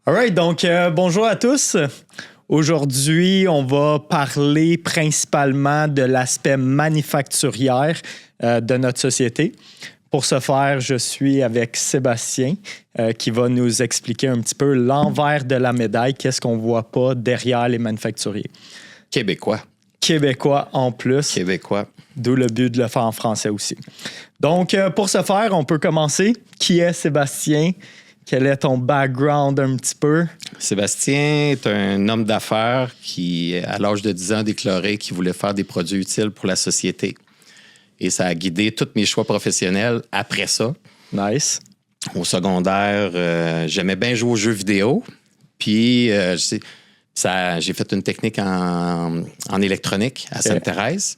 All right, donc bonjour à tous. Aujourd'hui, on va parler principalement de l'aspect manufacturière de notre société. Pour ce faire, je suis avec Sébastien qui va nous expliquer un petit peu l'envers de la médaille, qu'est-ce qu'on ne voit pas derrière les manufacturiers. Québécois en plus. Québécois. D'où le but de le faire en français aussi. Donc, pour ce faire, on peut commencer. Qui est Sébastien? Quel est ton background un petit peu? Sébastien est un homme d'affaires qui, à l'âge de 10 ans, a déclaré qu'il voulait faire des produits utiles pour la société. Et ça a guidé tous mes choix professionnels après ça. Nice. Au secondaire, j'aimais bien jouer aux jeux vidéo. Puis, j'ai fait une technique en électronique à Sainte-Thérèse.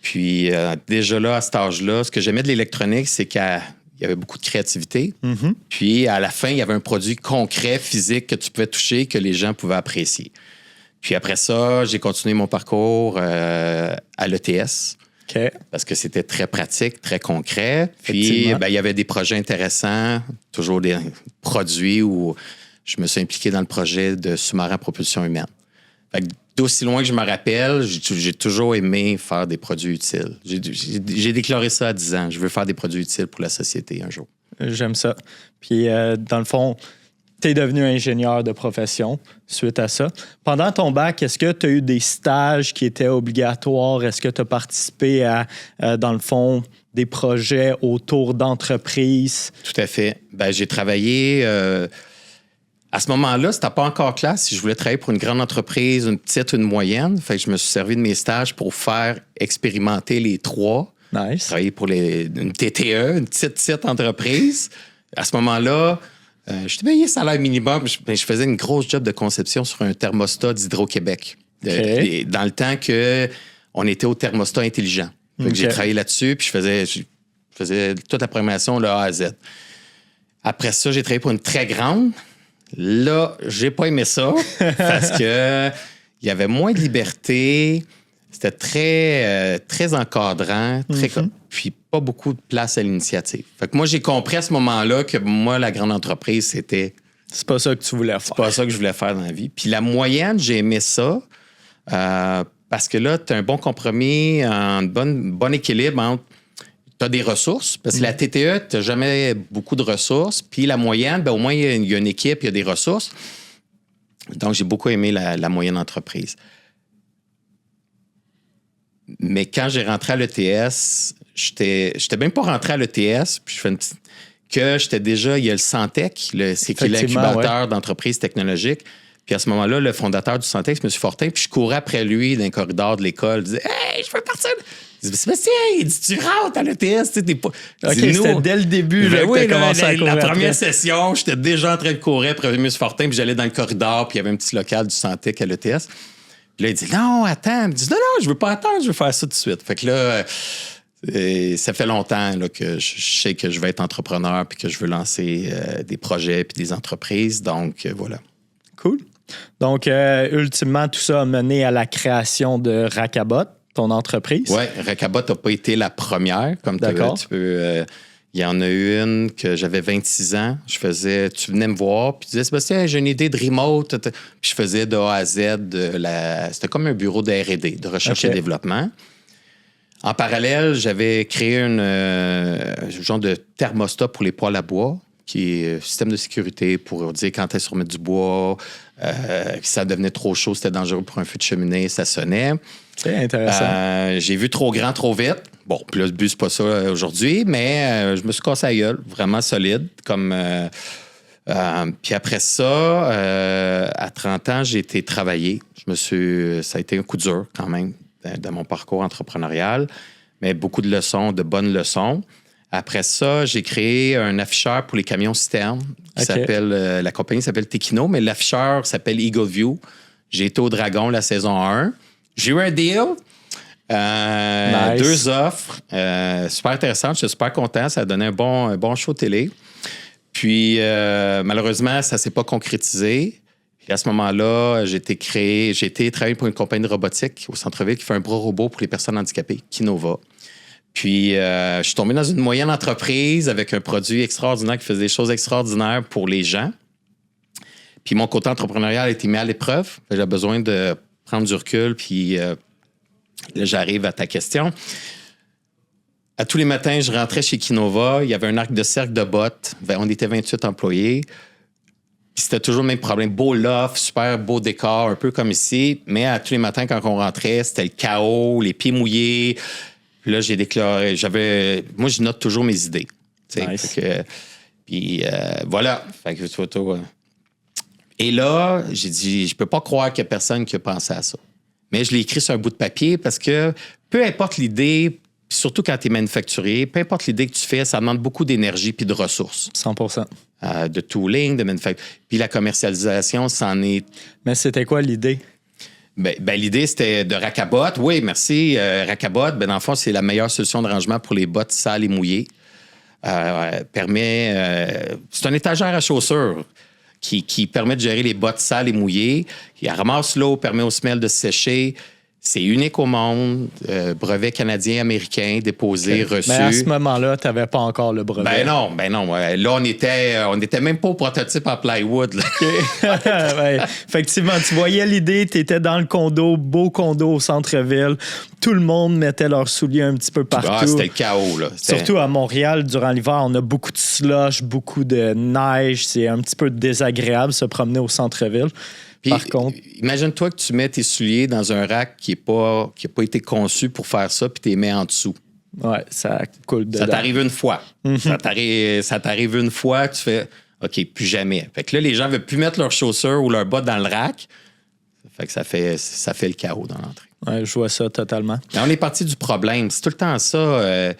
Puis, déjà là, à cet âge-là, ce que j'aimais de l'électronique, c'est qu'il y avait beaucoup de créativité. Mm-hmm. Puis, à la fin, il y avait un produit concret, physique, que tu pouvais toucher, que les gens pouvaient apprécier. Puis après ça, j'ai continué mon parcours à l'ETS. Okay. Parce que c'était très pratique, très concret. Puis, il y avait des projets intéressants, toujours des produits où je me suis impliqué dans le projet de sous-marin à propulsion humaine. Fait que d'aussi loin que je me rappelle, j'ai toujours aimé faire des produits utiles. J'ai déclaré ça à 10 ans. Je veux faire des produits utiles pour la société un jour. J'aime ça. Puis, dans le fond, tu es devenu ingénieur de profession suite à ça. Pendant ton bac, est-ce que tu as eu des stages qui étaient obligatoires? Est-ce que tu as participé à, dans le fond, des projets autour d'entreprises? Tout à fait. J'ai travaillé... à ce moment-là, c'était pas encore clair si je voulais travailler pour une grande entreprise, une petite, une moyenne. Fait que je me suis servi de mes stages pour faire expérimenter les trois. Nice. Travailler pour une TTE, une petite entreprise. À ce moment-là, j'étais payé salaire minimum. Je faisais une grosse job de conception sur un thermostat d'Hydro-Québec. Okay. Dans le temps qu'on était au thermostat intelligent. Fait que j'ai travaillé là-dessus, puis je faisais toute la programmation de A à Z. Après ça, j'ai travaillé pour une très grande. Là, j'ai pas aimé ça parce que il y avait moins de liberté. C'était très encadrant, puis pas beaucoup de place à l'initiative. Fait que moi, j'ai compris à ce moment-là que moi, la grande entreprise, c'était... C'est pas ça que tu voulais faire. C'est pas ça que je voulais faire dans la vie. Puis la moyenne, j'ai aimé ça parce que là, tu as un bon compromis, un bon équilibre entre... Tu as des ressources, parce que la TTE, tu n'as jamais beaucoup de ressources. Puis la moyenne, au moins, il y a une équipe, il y a des ressources. Donc, j'ai beaucoup aimé la moyenne entreprise. Mais quand j'ai rentré à l'ETS, j'étais même pas rentré à l'ETS, puis je fais une petite... que j'étais déjà... Il y a le Santec, c'est qui est l'incubateur d'entreprises technologiques. Puis à ce moment-là, le fondateur du Santec, c'est M. Fortin, puis je courais après lui dans le corridor de l'école. Je disais « Hey, je veux partir! » Il dit « Sébastien, il dit, tu rentres à l'ETS, t'es pas... » OK, c'était dès le début là, que tu as commencé à courir. La première session, j'étais déjà en train de courir après M. Fortin, puis j'allais dans le corridor, puis il y avait un petit local du Santec à l'ETS. Puis là, il dit « Non, attends. » Il me dit « Non, je veux pas attendre, je veux faire ça tout de suite. » Fait que là, ça fait longtemps là, que je sais que je vais être entrepreneur, puis que je veux lancer des projets, puis des entreprises. Donc, voilà. Cool. Donc, ultimement, tout ça a mené à la création de Rakabot, ton entreprise. Oui, Rakabot n'a pas été la première, comme tu peux... Il y en a eu une que j'avais 26 ans. Tu venais me voir, puis tu disais, Sébastien, j'ai une idée de remote. Puis je faisais de A à Z, c'était comme un bureau de R&D, de recherche et développement. En parallèle, j'avais créé un genre de thermostat pour les poêles à bois, qui est un système de sécurité pour dire quand est-ce qu'on remet du bois, si ça devenait trop chaud, c'était dangereux pour un feu de cheminée, ça sonnait. C'est intéressant. J'ai vu trop grand, trop vite. Bon, puis là, le but, c'est pas ça aujourd'hui, mais je me suis cassé la gueule, vraiment solide. Puis après ça, à 30 ans, j'ai été travailler. Ça a été un coup dur quand même dans mon parcours entrepreneurial, mais beaucoup de leçons, de bonnes leçons. Après ça, j'ai créé un afficheur pour les camions citernes qui s'appelle... la compagnie s'appelle Tekino, mais l'afficheur s'appelle Eagle View. J'ai été au Dragon la saison 1. J'ai eu un deal. Nice. 2 offres. Super intéressant. Je suis super content. Ça a donné un bon show télé. Puis, malheureusement, ça ne s'est pas concrétisé. Puis à ce moment-là, j'ai été travailler pour une compagnie de robotique au centre-ville qui fait un bras robot pour les personnes handicapées, Kinova. Puis, je suis tombé dans une moyenne entreprise avec un produit extraordinaire qui faisait des choses extraordinaires pour les gens. Puis mon côté entrepreneurial a été mis à l'épreuve. J'ai besoin de prendre du recul, puis là, j'arrive à ta question. À tous les matins, je rentrais chez Kinova. Il y avait un arc de cercle de bottes. On était 28 employés. Puis c'était toujours le même problème. Beau loft, super beau décor, un peu comme ici. Mais à tous les matins, quand on rentrait, c'était le chaos, les pieds mouillés. Puis là, j'ai déclaré... Moi, je note toujours mes idées. Nice. Puis voilà. Fait que, et là, j'ai dit, je peux pas croire qu'il y a personne qui a pensé à ça. Mais je l'ai écrit sur un bout de papier parce que peu importe l'idée, surtout quand tu es manufacturier, peu importe l'idée que tu fais, ça demande beaucoup d'énergie puis de ressources. 100%. De tooling, de manufacture. Puis la commercialisation, c'en est... Mais c'était quoi l'idée? Ben, l'idée, c'était de Racabot. Oui, merci. Racabot, dans le fond, c'est la meilleure solution de rangement pour les bottes sales et mouillées. C'est un étagère à chaussures qui permet de gérer les bottes sales et mouillées. Il ramasse l'eau, permet aux semelles de se sécher. C'est unique au monde. Brevet canadien-américain déposé, reçu. Mais à ce moment-là, tu n'avais pas encore le brevet. Ben non. Là, on était même pas au prototype en plywood. Là. Ouais, effectivement, tu voyais l'idée, tu étais dans le condo, beau condo au centre-ville. Tout le monde mettait leurs souliers un petit peu partout. C'était le chaos. Là. Surtout à Montréal, durant l'hiver, on a beaucoup de slush, beaucoup de neige. C'est un petit peu désagréable se promener au centre-ville. Puis, par contre, imagine-toi que tu mets tes souliers dans un rack qui n'a pas été conçu pour faire ça, puis tu les mets en dessous. Ouais, ça coule dedans. Ça t'arrive une fois. Mm-hmm. Ça t'arrive une fois, tu fais OK, plus jamais. Fait que là, les gens ne veulent plus mettre leurs chaussures ou leurs bottes dans le rack. Fait que ça fait le chaos dans l'entrée. Ouais, je vois ça totalement. Mais on est parti du problème. C'est tout le temps ça.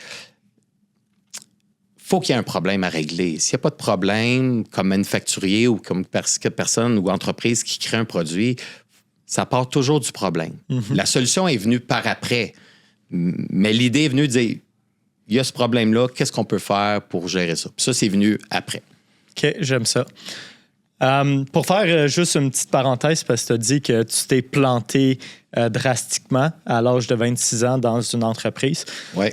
Faut qu'il y ait un problème à régler. S'il n'y a pas de problème, comme manufacturier ou comme personne ou entreprise qui crée un produit, ça part toujours du problème. Mm-hmm. La solution est venue par après. Mais l'idée est venue de dire, il y a ce problème-là, qu'est-ce qu'on peut faire pour gérer ça? Puis ça, c'est venu après. OK, j'aime ça. Pour faire juste une petite parenthèse, parce que tu as dit que tu t'es planté drastiquement à l'âge de 26 ans dans une entreprise. Oui.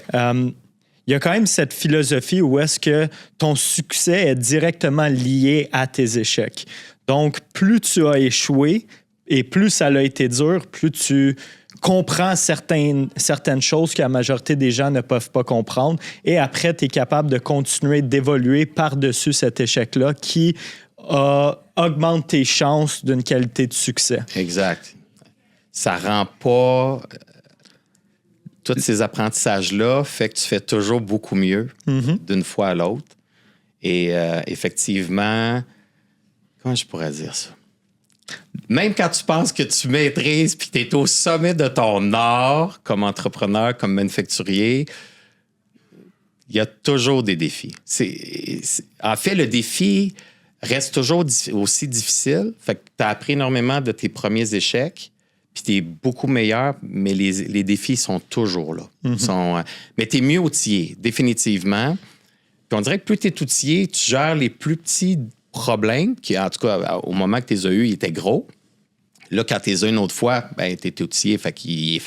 Il y a quand même cette philosophie où est-ce que ton succès est directement lié à tes échecs. Donc, plus tu as échoué et plus ça a été dur, plus tu comprends certaines choses que la majorité des gens ne peuvent pas comprendre. Et après, tu es capable de continuer d'évoluer par-dessus cet échec-là qui augmente tes chances d'une qualité de succès. Exact. Ça rend pas... Tous ces apprentissages-là fait que tu fais toujours beaucoup mieux d'une fois à l'autre. Et effectivement, comment je pourrais dire ça? Même quand tu penses que tu maîtrises puis que tu es au sommet de ton art comme entrepreneur, comme manufacturier, il y a toujours des défis. En fait, le défi reste toujours aussi difficile. Fait que tu as appris énormément de tes premiers échecs. Puis tu es beaucoup meilleur, mais les défis sont toujours là. Mais tu es mieux outillé, définitivement. Puis on dirait que plus tu es outillé, tu gères les plus petits problèmes, qui, en tout cas, au moment que tu les as eus, ils étaient gros. Là, quand tu les as une autre fois, ben, tu es outillé. Fait tu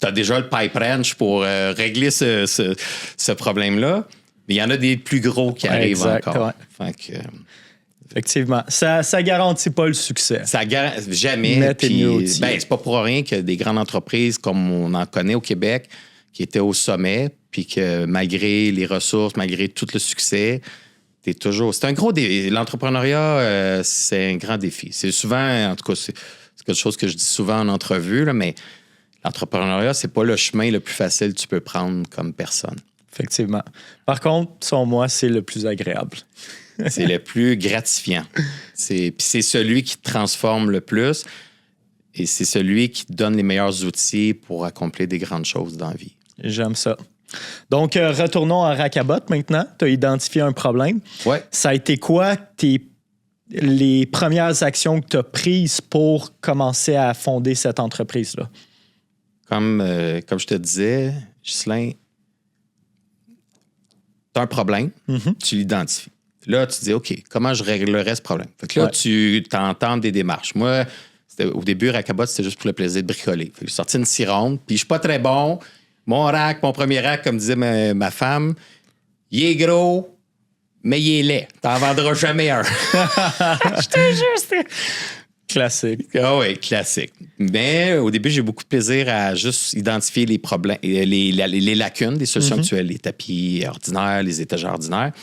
as déjà le pipe wrench pour régler ce problème-là. Mais il y en a des plus gros qui arrivent encore. Ouais. Fait que, effectivement. Ça ne garantit pas le succès. Ça garantit jamais. Mais t'es mieux outillé. C'est pas pour rien que des grandes entreprises, comme on en connaît au Québec, qui étaient au sommet, puis que malgré les ressources, malgré tout le succès, t'es toujours... C'est un gros défi. L'entrepreneuriat, c'est un grand défi. C'est souvent, en tout cas, c'est quelque chose que je dis souvent en entrevue, là, mais l'entrepreneuriat, c'est pas le chemin le plus facile que tu peux prendre comme personne. Effectivement. Par contre, selon moi, c'est le plus agréable. C'est le plus gratifiant. Puis c'est celui qui te transforme le plus et c'est celui qui te donne les meilleurs outils pour accomplir des grandes choses dans la vie. J'aime ça. Donc, retournons à Racabot maintenant. Tu as identifié un problème. Ouais. Ça a été quoi les premières actions que tu as prises pour commencer à fonder cette entreprise-là? Comme je te disais, Ghislain, tu as un problème, tu l'identifies. Là, tu dis, OK, comment je réglerais ce problème? Fait que là, tu t'entends des démarches. Moi, au début, Racabot, c'était juste pour le plaisir de bricoler. Fait que j'ai sorti une scie ronde, puis je suis pas très bon. Mon premier rack, comme disait ma femme, il est gros, mais il est laid. T'en vendras jamais un. Je te jure, c'était... Classique. Ah oui, classique. Mais au début, j'ai beaucoup de plaisir à juste identifier les problèmes, les lacunes des solutions actuelles, les tapis ordinaires, les étagères ordinaires.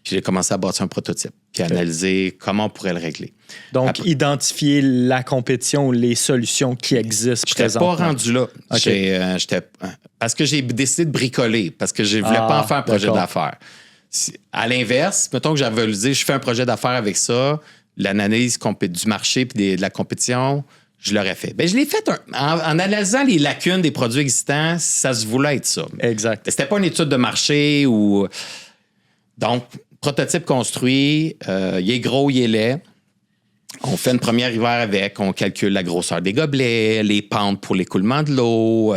Puis j'ai commencé à bâtir un prototype, puis analyser comment on pourrait le régler. Donc, Après, identifier la compétition ou les solutions qui existent je n'étais pas rendu là. Parce que j'ai décidé de bricoler, parce que je ne voulais pas en faire un projet d'affaires. À l'inverse, mettons que j'avais dit, je fais un projet d'affaires avec ça, l'analyse du marché et de la compétition, je l'aurais fait. Bien, je l'ai fait en analysant les lacunes des produits existants, ça se voulait être ça. Exact. C'était pas une étude de marché ou... Donc, prototype construit, il est gros, il est laid. On fait une première hiver avec, on calcule la grosseur des gobelets, les pentes pour l'écoulement de l'eau,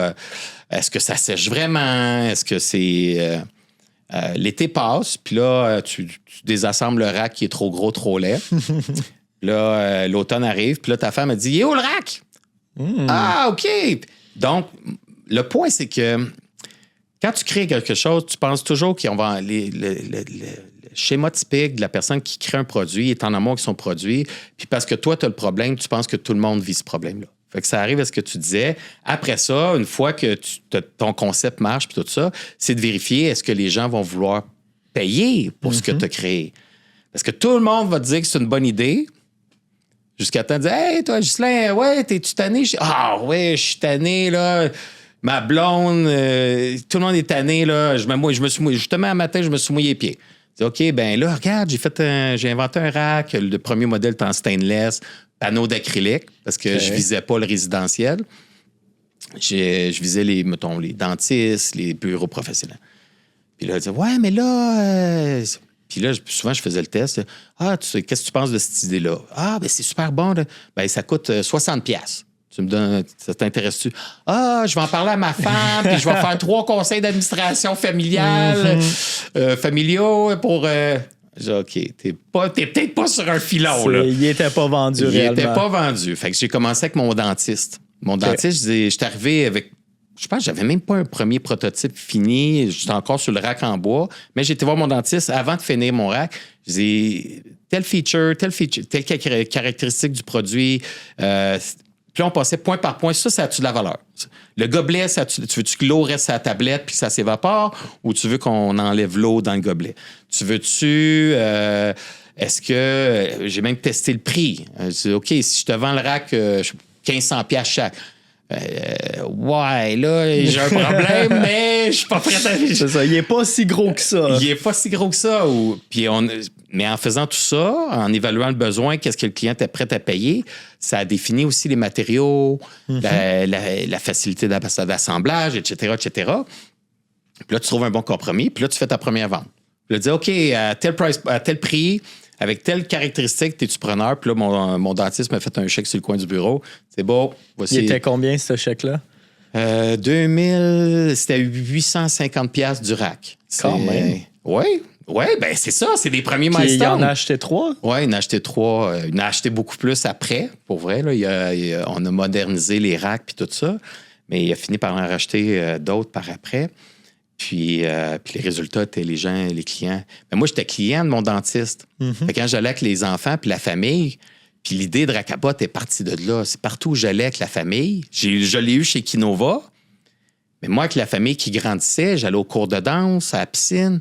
est-ce que ça sèche vraiment, est-ce que c'est... l'été passe, puis là, tu désassembles le rack qui est trop gros, trop laid. Là, l'automne arrive, puis là, ta femme a dit « Il est où le rack? » Ah, OK! Donc, le point, c'est que quand tu crées quelque chose, tu penses toujours qu'on va... Le schéma typique de la personne qui crée un produit est en amour avec son produit, puis parce que toi, tu as le problème, tu penses que tout le monde vit ce problème-là. Fait que ça arrive à ce que tu disais. Après ça, une fois que ton concept marche puis tout ça, c'est de vérifier est-ce que les gens vont vouloir payer pour ce que tu as créé. Parce que tout le monde va te dire que c'est une bonne idée jusqu'à temps de dire « Hey, toi, Ghislain, ouais, t'es-tu tanné? » Ah, ouais, je suis tanné, là. Ma blonde, tout le monde est tanné, là. Je me suis mouillé. Justement, un matin, je me suis mouillé les pieds. Je dis, OK, ben là, regarde, j'ai inventé un rack. Le premier modèle est en stainless, panneau d'acrylique, parce que je visais pas le résidentiel. Je visais les dentistes, les bureaux professionnels. Puis là, elle dit, ouais, mais là... Puis là, souvent, je faisais le test. Ah, qu'est-ce que tu penses de cette idée-là? Ah, ben c'est super bon. Là. Ben, ça coûte 60$. Tu me donnes, ça t'intéresse-tu? Ah, je vais en parler à ma femme, puis je vais faire 3 conseils d'administration familiale, familiaux pour... OK, t'es peut-être pas sur un filon, là. Il était pas vendu réellement. Il était pas vendu. Fait que j'ai commencé avec mon dentiste. Mon dentiste, j'étais arrivé avec... Je pense que j'avais même pas un premier prototype fini. J'étais encore sur le rack en bois. Mais j'ai été voir mon dentiste avant de finir mon rack. Je disais, telle caractéristique du produit... Puis là, on passait point par point. Ça a-tu de la valeur? Le gobelet, tu veux-tu que l'eau reste à la tablette puis que ça s'évapore ou tu veux qu'on enlève l'eau dans le gobelet? Tu veux-tu... est-ce que... j'ai même testé le prix. Je dis, OK, si je te vends le rack 1500$ chaque... ouais, là, j'ai un problème, mais je suis pas prêt à... C'est ça, il est pas si gros que ça. Il est pas si gros que ça. Mais en faisant tout ça, en évaluant le besoin, qu'est-ce que le client est prêt à payer, ça a défini aussi les matériaux, la facilité d'assemblage, etc., etc. Puis là, tu trouves un bon compromis, puis là, tu fais ta première vente. Puis là, tu dis, OK, à tel prix, avec telle caractéristique, es-tu preneur? Puis là, mon dentiste m'a fait un chèque sur le coin du bureau. C'est bon, voici. Il était combien, ce chèque-là? 2000, c'était 850$ du rack. Quand même. Oui, ben c'est ça, c'est les premiers milestones. Il en a acheté 3? Oui, il en a acheté 3. Il en a acheté beaucoup plus après, pour vrai. Là, on a modernisé les racks puis tout ça, mais il a fini par en racheter d'autres par après. Puis les résultats étaient les gens, les clients. Mais moi, j'étais client de mon dentiste. Fait que quand j'allais avec les enfants puis la famille, puis l'idée de Rakabot est partie de là. C'est partout où j'allais avec la famille. Je l'ai eu chez Kinova. Mais moi, avec la famille qui grandissait, j'allais au cours de danse, à la piscine.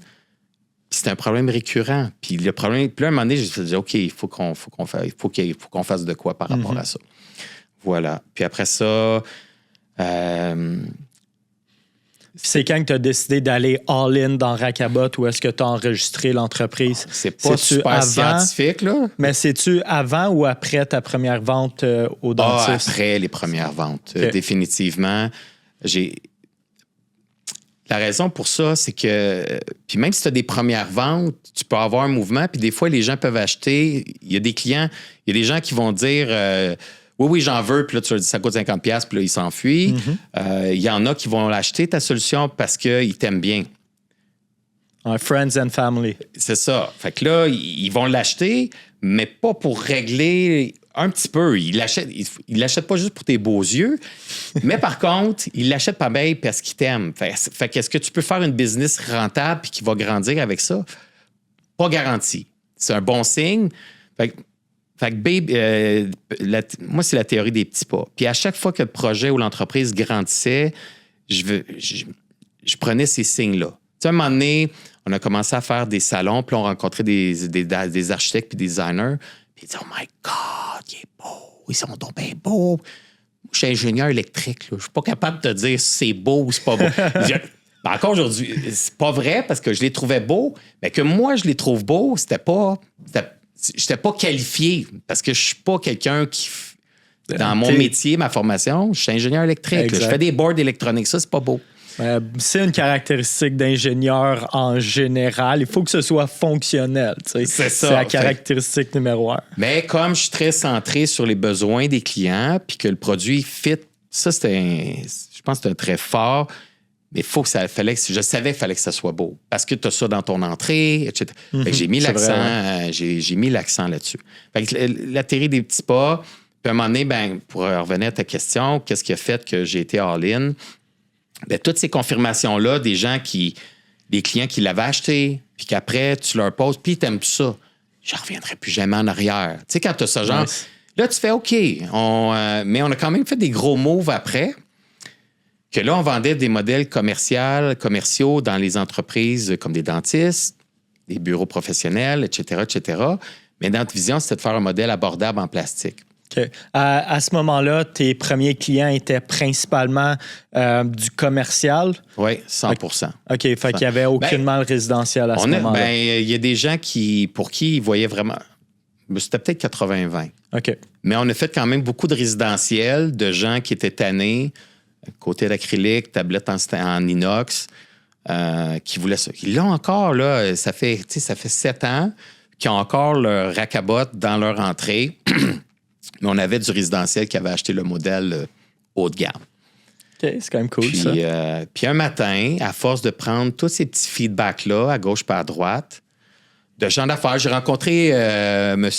Puis c'était un problème récurrent. Puis le problème, puis là, à un moment donné, je me suis dit, OK, il faut qu'on fasse de quoi par rapport à ça. Voilà. Puis après ça... c'est quand que tu as décidé d'aller all-in dans Rakabot ou est-ce que tu as enregistré l'entreprise? C'est pas super scientifique, là. Mais c'est-tu avant ou après ta première vente au dentiste? Après les premières ventes, définitivement. La raison pour ça, c'est que... Puis même si tu as des premières ventes, tu peux avoir un mouvement, puis des fois, les gens peuvent acheter. Il y a des clients, il y a des gens qui vont dire... oui, j'en veux, puis là, tu leur dis, ça coûte 50$, puis là, ils s'enfuient. Il y en a qui vont l'acheter, ta solution, parce qu'ils t'aiment bien. Friends and family. C'est ça. Fait que là, ils vont l'acheter, mais pas pour régler un petit peu. Ils l'achètent pas juste pour tes beaux yeux, mais par contre, ils l'achètent pas bien parce qu'ils t'aiment. Fait qu'est-ce que tu peux faire une business rentable et qui va grandir avec ça? pas garanti. C'est un bon signe. Fait que moi, c'est la théorie des petits pas. Puis à chaque fois que le projet ou l'entreprise grandissait, je prenais ces signes-là. Tu sais, à un moment donné, on a commencé à faire des salons, puis on rencontrait des architectes puis des designers. Puis ils disaient « Oh my God, il est beau, ils sont donc bien beaux. » Je suis ingénieur électrique. Là. Je suis pas capable de te dire si c'est beau ou c'est pas beau. Encore aujourd'hui, c'est pas vrai parce que je les trouvais beaux, mais que moi, je les trouve beaux, j'étais pas qualifié parce que je suis pas quelqu'un qui... Dans mon métier, ma formation, je suis ingénieur électrique. Là, je fais des boards électroniques. Ça, c'est pas beau. C'est une caractéristique d'ingénieur en général. Il faut que ce soit fonctionnel. C'est ça. C'est la caractéristique numéro 1. Mais comme je suis très centré sur les besoins des clients puis que le produit fit, ça, je pense que c'est un trait fort. Mais je savais qu'il fallait que ça soit beau. Parce que tu as ça dans ton entrée, etc. Fait que j'ai mis l'accent, j'ai mis l'accent là-dessus. Fait que la théorie des petits pas. Puis à un moment donné, pour revenir à ta question, qu'est-ce qui a fait que j'ai été all-in? Toutes ces confirmations-là, des clients qui l'avaient acheté, puis qu'après, tu leur poses, puis t'aimes ça. Je ne reviendrai plus jamais en arrière. Tu sais, quand tu as ce genre, là, tu fais OK. Mais on a quand même fait des gros moves après. Que là, on vendait des modèles commerciaux dans les entreprises comme des dentistes, des bureaux professionnels, etc., etc. Mais notre vision, c'était de faire un modèle abordable en plastique. Okay. À ce moment-là, tes premiers clients étaient principalement du commercial? Oui, 100%. OK, fait qu'il n'y avait aucunement le résidentiel à ce moment-là. Il y a des gens pour qui ils voyaient vraiment... C'était peut-être 80-20. OK. Mais on a fait quand même beaucoup de résidentiels, de gens qui étaient tannés, côté d'acrylique, tablette en inox, qui voulaient ça. Ils l'ont encore, là, ça fait 7 ans, qui ont encore leur racabotte dans leur entrée. Mais on avait du résidentiel qui avait acheté le modèle haut de gamme. OK, c'est quand même cool, puis, ça. Puis un matin, à force de prendre tous ces petits feedbacks-là, à gauche pas à droite, de gens d'affaires, j'ai rencontré M.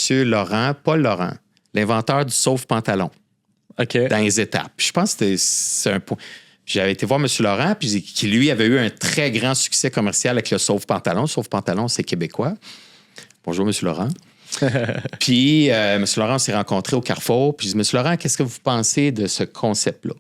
Paul Laurent, l'inventeur du sauve-pantalon. OK. Dans les étapes. Puis je pense que c'est un point. Puis j'avais été voir M. Laurent, puis qui, lui, avait eu un très grand succès commercial avec le sauve-pantalon. Le sauve-pantalon, c'est québécois. Bonjour, M. Laurent. Puis, M. Laurent, on s'est rencontrés au Carrefour. Puis, je dis, M. Laurent, qu'est-ce que vous pensez de ce concept-là?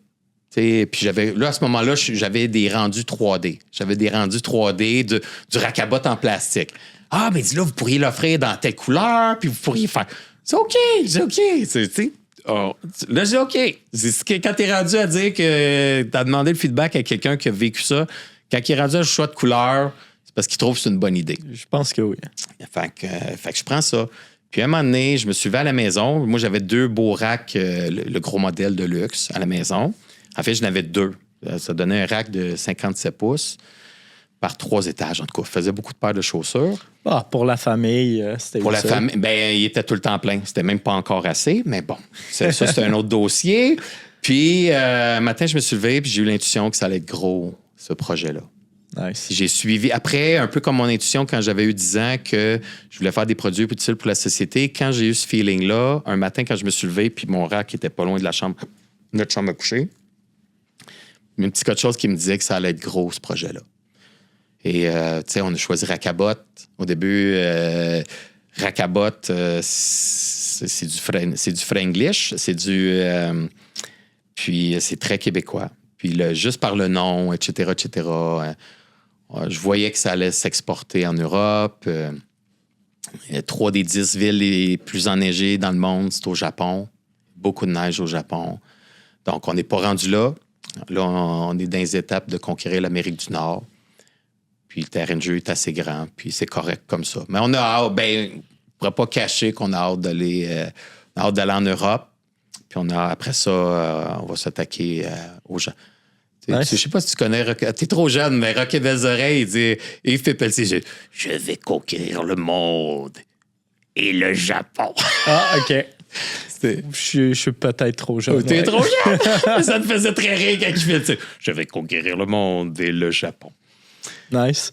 T'sais, puis, à ce moment-là, j'avais des rendus 3D. J'avais des rendus 3D du racabotte en plastique. Ah, mais dis là, vous pourriez l'offrir dans telle couleur, puis vous pourriez faire. C'est OK, c'est OK. Là, j'ai OK. Quand t'es rendu à dire que t'as demandé le feedback à quelqu'un qui a vécu ça, quand il est rendu à un choix de couleur, parce qu'il trouve que c'est une bonne idée. Je pense que oui. Fait que je prends ça. Puis à un moment donné, je me suis levé à la maison. Moi, j'avais 2 beaux racks, le gros modèle de luxe à la maison. En fait, j'en avais 2. Ça donnait un rack de 57 pouces par 3 étages. En tout cas, ça faisait beaucoup de paires de chaussures. Ah, pour la famille, c'était Pour utile. la famille, il était tout le temps plein. C'était même pas encore assez, mais bon. Ça, c'était un autre dossier. Puis, un matin, je me suis levé puis j'ai eu l'intuition que ça allait être gros, ce projet-là. Nice. J'ai suivi. Après, un peu comme mon intuition, quand j'avais eu 10 ans, que je voulais faire des produits utiles pour la société, quand j'ai eu ce feeling-là, un matin, quand je me suis levé, puis mon rack était pas loin de notre chambre à coucher, une petite quelque chose qui me disait que ça allait être gros, ce projet-là. Et, tu sais, on a choisi Racabotte. Au début, Racabotte, c'est du franglish, puis c'est très québécois. Puis juste par le nom, etc., etc., je voyais que ça allait s'exporter en Europe. 3 des 10 villes les plus enneigées dans le monde, c'est au Japon. Beaucoup de neige au Japon. Donc, on n'est pas rendu là. Là, on est dans les étapes de conquérir l'Amérique du Nord. Puis le terrain de jeu est assez grand, puis c'est correct comme ça. Mais on a hâte, on ne pourrait pas cacher qu'on a hâte d'aller en Europe. Puis après ça, on va s'attaquer aux gens. Nice. Je ne sais pas si tu connais, t'es trop jeune, mais Rocket des oreilles, il dit, Yves Pépeltier, je vais conquérir le monde et le Japon. Ah, OK. Je suis peut-être trop jeune. T'es trop jeune? Ça te faisait très rire quand il fait ça. Je vais conquérir le monde et le Japon. Nice.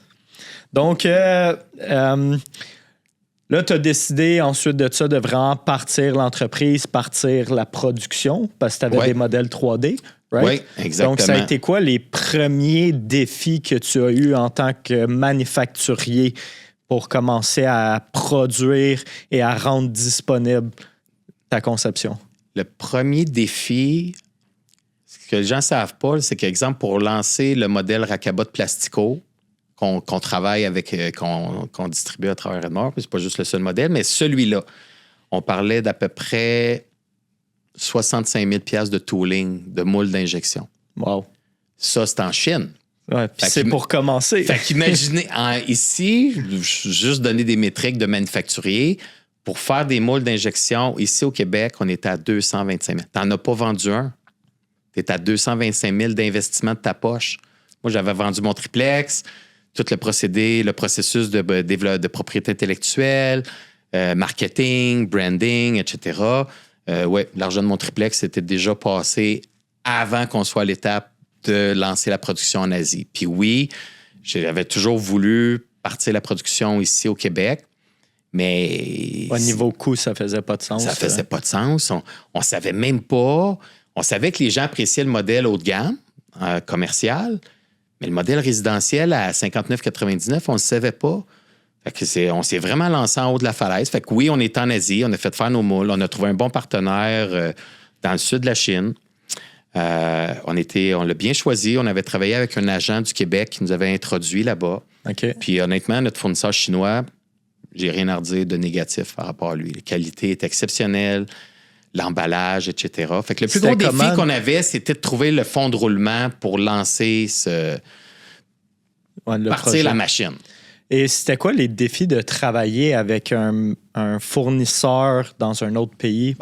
Donc, là, tu as décidé ensuite de ça de vraiment partir l'entreprise, partir la production, parce que tu avais des modèles 3D, right? Oui, exactement. Donc, ça a été quoi les premiers défis que tu as eus en tant que manufacturier pour commencer à produire et à rendre disponible ta conception? Le premier défi, ce que les gens ne savent pas, c'est qu'exemple, pour lancer le modèle Rakaba de Plastico, qu'on travaille avec, qu'on distribue à travers Edmore, c'est pas juste le seul modèle, mais celui-là, on parlait d'à peu près 65 000 $ de tooling, de moules d'injection. Wow. Ça, c'est en Chine. Ouais, puis c'est pour commencer. Fait qu'imaginez, ici, juste donner des métriques de manufacturier, pour faire des moules d'injection, ici au Québec, on était à 225 000. Tu n'en as pas vendu un. Tu es à 225 000 d'investissement de ta poche. Moi, j'avais vendu mon triplex, tout le procédé, le processus de propriété intellectuelle, marketing, branding, etc. Oui, l'argent de mon triplex était déjà passé avant qu'on soit à l'étape de lancer la production en Asie. Puis oui, j'avais toujours voulu partir la production ici au Québec, mais... Au niveau coût, ça faisait pas de sens. Ça faisait pas de sens. On savait même pas... On savait que les gens appréciaient le modèle haut de gamme, commercial, mais le modèle résidentiel à 59,99, on ne le savait pas. Fait que on s'est vraiment lancé en haut de la falaise. Fait que oui, on est en Asie, on a fait faire nos moules, on a trouvé un bon partenaire dans le sud de la Chine. On l'a bien choisi. On avait travaillé avec un agent du Québec qui nous avait introduit là-bas. Okay. Puis honnêtement, notre fournisseur chinois, j'ai rien à redire de négatif par rapport à lui. La qualité est exceptionnelle, l'emballage, etc. Fait que le plus gros défi qu'on avait, c'était de trouver le fond de roulement pour lancer partir la machine. Et c'était quoi les défis de travailler avec un fournisseur dans un autre pays,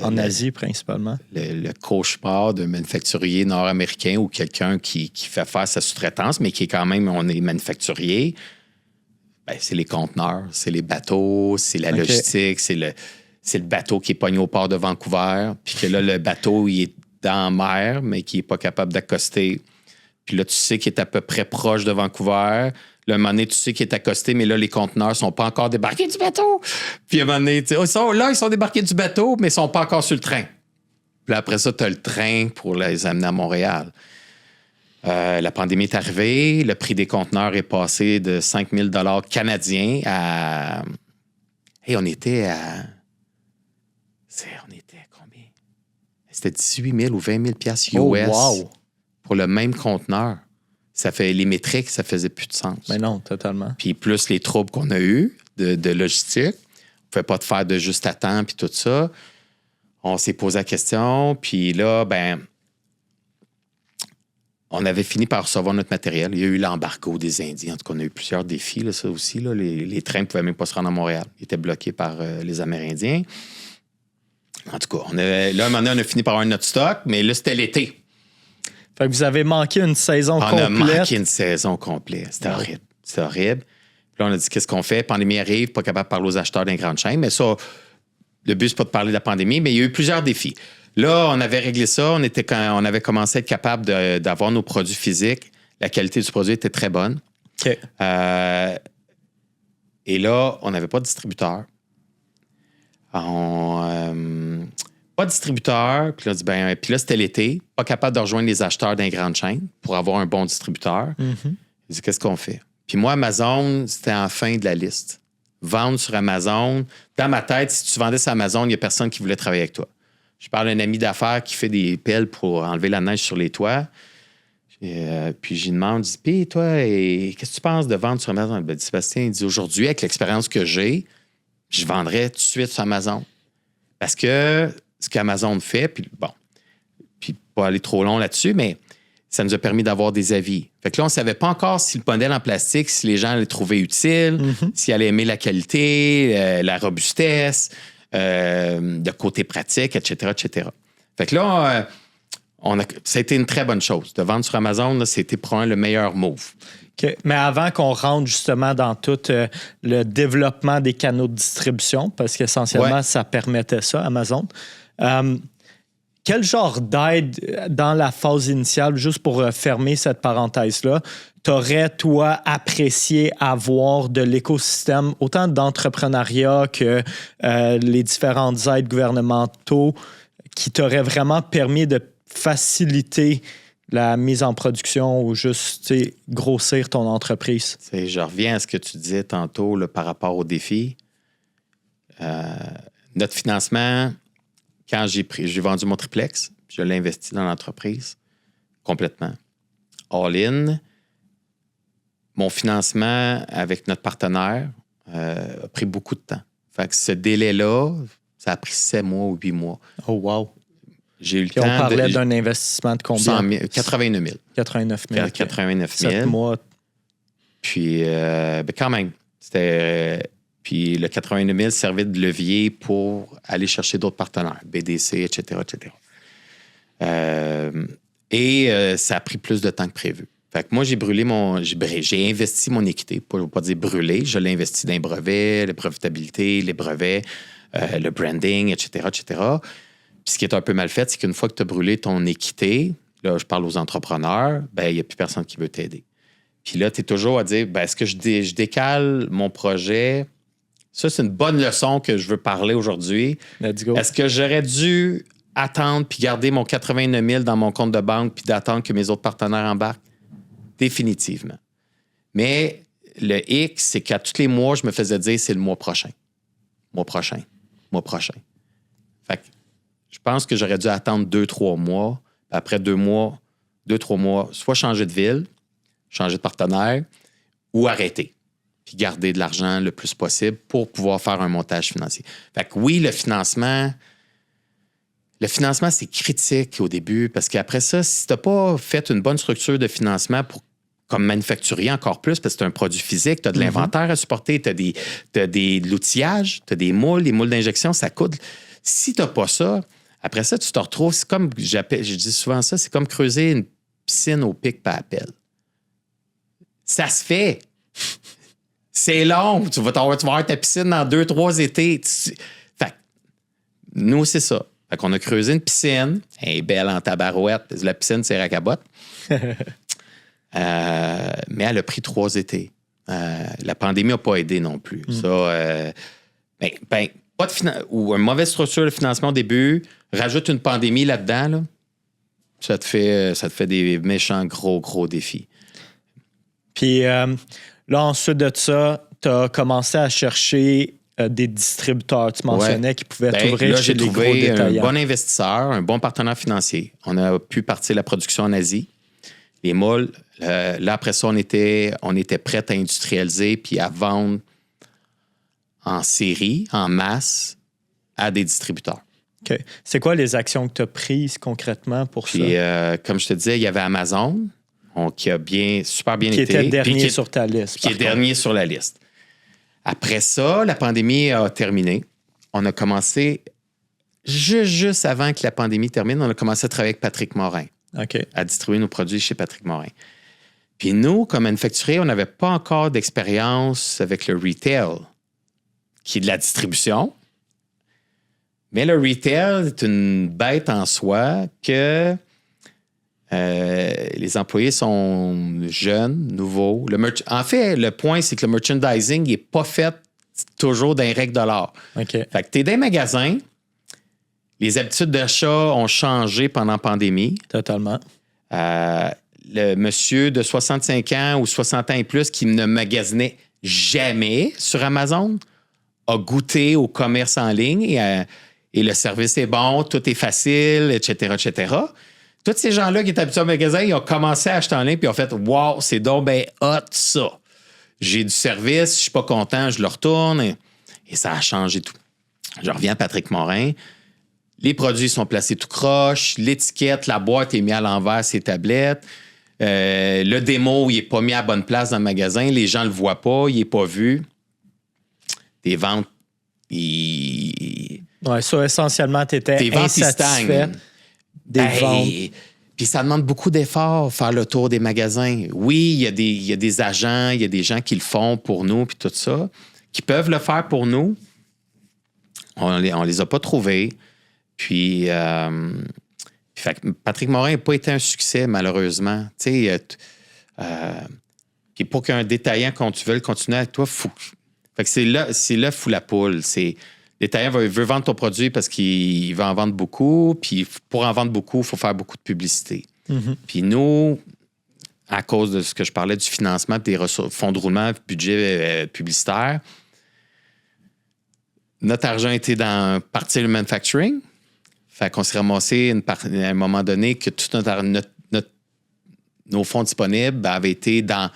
en Asie principalement? Le cauchemar d'un manufacturier nord-américain ou quelqu'un qui fait faire sa sous-traitance, mais qui est quand même, on est manufacturier, c'est les conteneurs, c'est les bateaux, c'est la logistique, c'est le bateau qui est pogné au port de Vancouver, puis que là, le bateau, il est dans la mer, mais qui n'est pas capable d'accoster. Puis là, tu sais qu'il est à peu près proche de Vancouver. Là, à un moment donné, tu sais qu'il est accosté, mais là, les conteneurs ne sont pas encore débarqués du bateau. Puis à un moment donné, ils sont débarqués du bateau, mais ils ne sont pas encore sur le train. Puis après ça, tu as le train pour les amener à Montréal. La pandémie est arrivée. Le prix des conteneurs est passé de 5 000 $ canadiens à... Hey, on était à combien? C'était 18 000 ou 20 000 $ US wow. Pour le même conteneur. Ça fait les métriques, ça faisait plus de sens. Mais non, totalement. Puis plus les troubles qu'on a eus de logistique, on ne pouvait pas te faire de juste à temps puis tout ça. On s'est posé la question, puis là, on avait fini par recevoir notre matériel. Il y a eu l'embargo des Indiens. En tout cas, on a eu plusieurs défis, là, ça aussi. Là. Les trains ne pouvaient même pas se rendre à Montréal. Ils étaient bloqués par les Amérindiens. En tout cas, à un moment donné, on a fini par avoir notre stock, mais là, c'était l'été. Fait que vous avez manqué une saison complète. On a manqué une saison complète. C'était horrible. C'était horrible. Puis là, on a dit, qu'est-ce qu'on fait? Pandémie arrive, pas capable de parler aux acheteurs d'une grande chaîne. Mais ça, le but, c'est pas de parler de la pandémie, mais il y a eu plusieurs défis. Là, on avait réglé ça. On avait commencé à être capable d'avoir nos produits physiques. La qualité du produit était très bonne. Okay. Et là, on n'avait pas de distributeur. Pas de distributeur. Puis là, puis là, c'était l'été. Pas capable de rejoindre les acheteurs d'une grande chaîne pour avoir un bon distributeur. Mm-hmm. J'ai dit, qu'est-ce qu'on fait? Puis moi, Amazon, c'était en fin de la liste. Vendre sur Amazon. Dans ma tête, si tu vendais sur Amazon, il n'y a personne qui voulait travailler avec toi. Je parle d'un ami d'affaires qui fait des pelles pour enlever la neige sur les toits. Puis j'y demande, je dis, puis toi, qu'est-ce que tu penses de vendre sur Amazon? Ben, Sébastien, il dit, aujourd'hui, avec l'expérience que j'ai, je vendrais tout de suite sur Amazon. Parce que ce qu'Amazon fait, puis pas aller trop long là-dessus, mais ça nous a permis d'avoir des avis. Fait que là, on ne savait pas encore si le modèle en plastique, si les gens allaient le trouver utile, s'ils allaient aimer la qualité, la robustesse, le côté pratique, etc., etc. Fait que là, ça a été une très bonne chose. De vendre sur Amazon, là, c'était probablement le meilleur move. Okay. Mais avant qu'on rentre justement dans tout le développement des canaux de distribution, parce qu'essentiellement, ça permettait ça, Amazon, quel genre d'aide dans la phase initiale, juste pour fermer cette parenthèse-là, t'aurais, toi, apprécié avoir de l'écosystème, autant d'entrepreneuriat que les différentes aides gouvernementaux qui t'auraient vraiment permis de faciliter la mise en production ou juste grossir ton entreprise? Je reviens à ce que tu disais tantôt là, par rapport aux défis. Notre financement, quand j'ai vendu mon triplex, je l'ai investi dans l'entreprise complètement. All in. Mon financement avec notre partenaire a pris beaucoup de temps. Fait que ce délai-là, ça a pris 7 mois ou 8 mois. Oh, wow. J'ai eu le Puis temps. On parlait d'un investissement de combien? 89 000. 89 000. 89 000. 7 mois. Puis, quand même, puis le 89 000 servait de levier pour aller chercher d'autres partenaires, BDC, etc., etc. Ça a pris plus de temps que prévu. Fait que moi, j'ai investi mon équité, je ne veux pas dire brûler, je l'ai investi dans les brevets, la brevetabilité, les brevets, le branding, etc., etc. Puis ce qui est un peu mal fait, c'est qu'une fois que tu as brûlé ton équité, là, je parle aux entrepreneurs, il n'y a plus personne qui veut t'aider. Puis là, tu es toujours à dire, est-ce que je décale mon projet? Ça, c'est une bonne leçon que je veux parler aujourd'hui. Let's go. Est-ce que j'aurais dû attendre puis garder mon 89 000 dans mon compte de banque puis d'attendre que mes autres partenaires embarquent? Définitivement. Mais le X, c'est qu'à tous les mois, je me faisais dire, c'est le mois prochain. Mois prochain. Fait que je pense que j'aurais dû attendre 2-3 mois. Après 2-3 mois, soit changer de ville, changer de partenaire ou arrêter. Puis garder de l'argent le plus possible pour pouvoir faire un montage financier. Fait que oui, le financement, c'est critique au début parce qu'après ça, si tu n'as pas fait une bonne structure de financement comme manufacturier encore plus, parce que c'est un produit physique, tu as de l'inventaire à supporter, tu as de l'outillage, tu as des moules, les moules d'injection, ça coûte. Si tu n'as pas ça, après ça, tu te retrouves, c'est comme, je dis souvent ça, c'est comme creuser une piscine au pic par appel. Ça se fait. C'est long. Tu vas avoir ta piscine dans 2-3 étés. Fait que, nous, c'est ça. Fait qu'on a creusé une piscine. Elle est belle en tabarouette. La piscine, c'est racabotte. Mais elle a pris 3 étés. La pandémie n'a pas aidé non plus. Ça, pas ou une mauvaise structure de financement au début, rajoute une pandémie là-dedans, là, ça te fait des méchants gros défis. Puis là, ensuite de ça, tu as commencé à chercher des distributeurs. Tu mentionnais qui pouvaient t'ouvrir chez les gros détaillants. J'ai trouvé un bon investisseur, un bon partenaire financier. On a pu partir la production en Asie. Les moules, là, après ça, on était prêts à industrialiser puis à vendre en série, en masse, à des distributeurs. OK. C'est quoi les actions que tu as prises concrètement pour ça? Puis, comme je te disais, il y avait Amazon, qui a super bien été. Qui était dernier sur ta liste. Qui est dernier sur la liste. Après ça, la pandémie a terminé. On a commencé, juste avant que la pandémie termine, on a commencé à travailler avec Patrick Morin. OK. À distribuer nos produits chez Patrick Morin. Puis nous, comme manufacturiers, on n'avait pas encore d'expérience avec le retail, qui est de la distribution. Mais le retail est une bête en soi que les employés sont jeunes, nouveaux. En fait, le point, c'est que le merchandising n'est pas fait toujours dans les règles de l'art. OK. Fait que tu es dans les magasins, les habitudes d'achat ont changé pendant la pandémie. Totalement. Le monsieur de 65 ans ou 60 ans et plus qui ne magasinait jamais sur Amazon a goûté au commerce en ligne et le service est bon, tout est facile, etc., etc. Tous ces gens-là qui étaient habitués au magasin, ils ont commencé à acheter en ligne puis ils ont fait « Wow, c'est donc ben hot ça! J'ai du service, je suis pas content, je le retourne. » Et ça a changé tout. Je reviens à Patrick Morin. Les produits sont placés tout croche. L'étiquette, la boîte est mise à l'envers, ses tablettes. Le démo, il n'est pas mis à la bonne place dans le magasin. Les gens ne le voient pas, il n'est pas vu. Des ventes, Oui, ça, essentiellement, tu étais insatisfait des ventes. Puis ça demande beaucoup d'efforts, faire le tour des magasins. Oui, il y a des agents, il y a des gens qui le font pour nous, puis tout ça, qui peuvent le faire pour nous. On les a pas trouvés. Puis, Patrick Morin n'a pas été un succès, malheureusement. Tu sais, puis pour qu'un détaillant, quand tu veux continuer avec toi, fait que c'est là fou la poule. Le détaillant veut vendre ton produit parce qu'il va en vendre beaucoup. Puis pour en vendre beaucoup, il faut faire beaucoup de publicité. Puis nous, à cause de ce que je parlais du financement des ressources, fonds de roulement, budget publicitaire, notre argent était dans partie le manufacturing. Fait qu'on s'est ramassé à un moment donné que tout nos fonds disponibles avaient été dans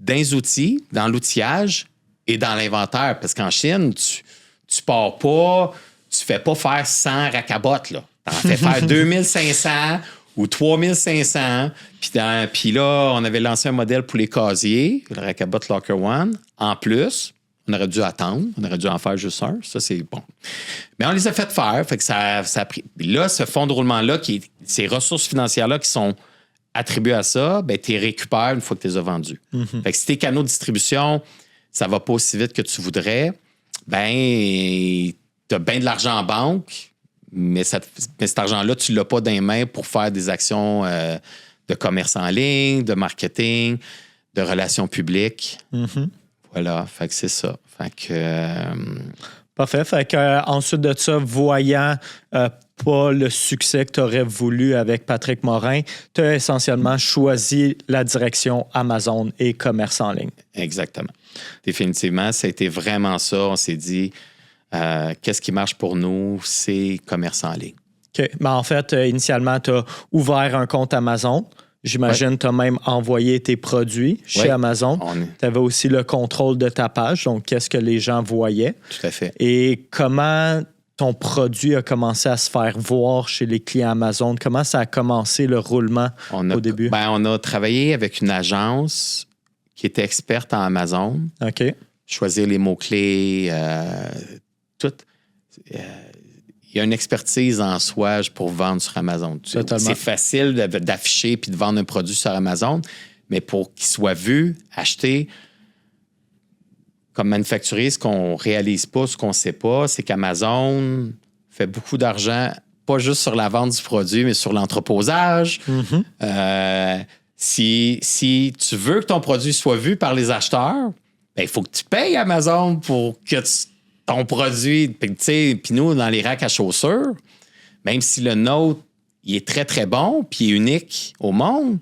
les outils, dans l'outillage et dans l'inventaire. Parce qu'en Chine, tu pars pas, tu fais pas faire 100 racabottes, là. T'en fais faire 2500 ou 3500. Puis là, on avait lancé un modèle pour les casiers, le Racabot Locker One. En plus, on aurait dû attendre. On aurait dû en faire juste un. Ça, c'est bon. Mais on les a fait faire. Fait que ça a pris. Puis là, ce fonds de roulement-là, ces ressources financières-là qui sont attribuées à ça, ben, tu les récupères une fois que tu les as vendus. Fait que si tes canaux de distribution, ça va pas aussi vite que tu voudrais, ben, tu as bien de l'argent en banque, mais cet argent-là, tu l'as pas dans les mains pour faire des actions de commerce en ligne, de marketing, de relations publiques. Voilà, fait que c'est ça. Fait que... Parfait. Fait que, ensuite de ça, voyant pas le succès que tu aurais voulu avec Patrick Morin, tu as essentiellement choisi la direction Amazon et commerce en ligne. Exactement. Définitivement, ça a été vraiment ça. On s'est dit, qu'est-ce qui marche pour nous? C'est commerce en ligne. OK. Ben, en fait, initialement, tu as ouvert un compte Amazon. J'imagine que tu as même envoyé tes produits chez Amazon. Tu avais aussi le contrôle de ta page, donc qu'est-ce que les gens voyaient. Tout à fait. Et comment ton produit a commencé à se faire voir chez les clients Amazon? Comment ça a commencé le roulement au début? Ben, on a travaillé avec une agence qui était experte en Amazon. OK. Choisir les mots-clés, tout. Il y a une expertise en soi pour vendre sur Amazon. C'est facile d'afficher puis de vendre un produit sur Amazon, mais pour qu'il soit vu, acheté, comme manufacturier, ce qu'on ne réalise pas, ce qu'on ne sait pas, c'est qu'Amazon fait beaucoup d'argent, pas juste sur la vente du produit, mais sur l'entreposage. Si tu veux que ton produit soit vu par les acheteurs, ben, il faut que tu payes Amazon pour que ton produit, puis nous, dans les racks à chaussures, même si le nôtre, il est très, très bon, puis il est unique au monde,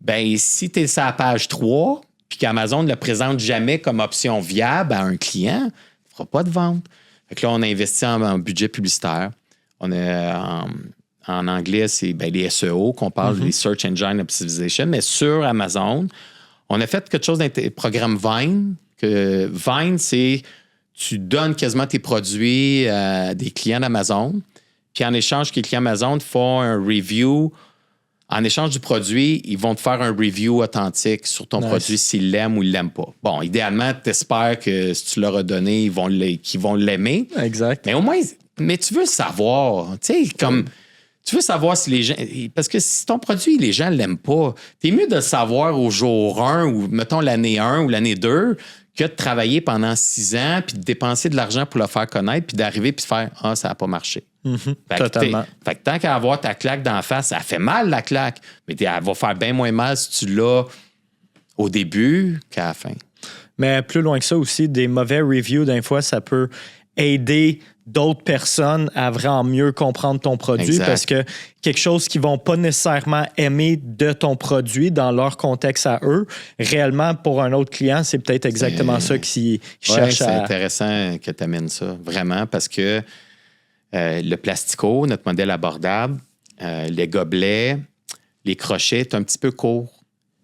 ben si tu es sur la page 3, puis qu'Amazon ne le présente jamais comme option viable à un client, il ne fera pas de vente. Fait que là, on a investi en budget publicitaire. On a, en anglais, c'est les SEO qu'on parle, les Search Engine Optimization, mais sur Amazon, on a fait quelque chose d'un programme Vine. Que Vine, c'est... Tu donnes quasiment tes produits à des clients d'Amazon. Puis en échange, que les clients Amazon font un review. En échange du produit, ils vont te faire un review authentique sur ton produit s'ils l'aiment ou ils ne l'aiment pas. Bon, idéalement, tu espères que si tu leur as donné, qu'ils vont l'aimer. Exact. Mais au moins, tu veux savoir. Tu sais, comme... Tu veux savoir si les gens... Parce que si ton produit, les gens ne l'aiment pas, t'es mieux de le savoir au jour 1 ou, mettons, l'année 1 ou l'année 2 que de travailler pendant 6 ans puis de dépenser de l'argent pour le faire connaître puis d'arriver puis de faire « Ah, ça n'a pas marché. Totalement. Fait que tant qu'à avoir ta claque d'en face, ça fait mal, la claque, mais elle va faire bien moins mal si tu l'as au début qu'à la fin. Mais plus loin que ça aussi, des mauvais reviews, d'un fois, ça peut aider d'autres personnes à vraiment mieux comprendre ton produit parce que quelque chose qu'ils vont pas nécessairement aimer de ton produit dans leur contexte à eux, réellement, pour un autre client, c'est peut-être exactement ça qu'ils cherchent à... C'est intéressant que tu amènes ça, vraiment, parce que le plastico, notre modèle abordable, les gobelets, les crochets, est un petit peu court.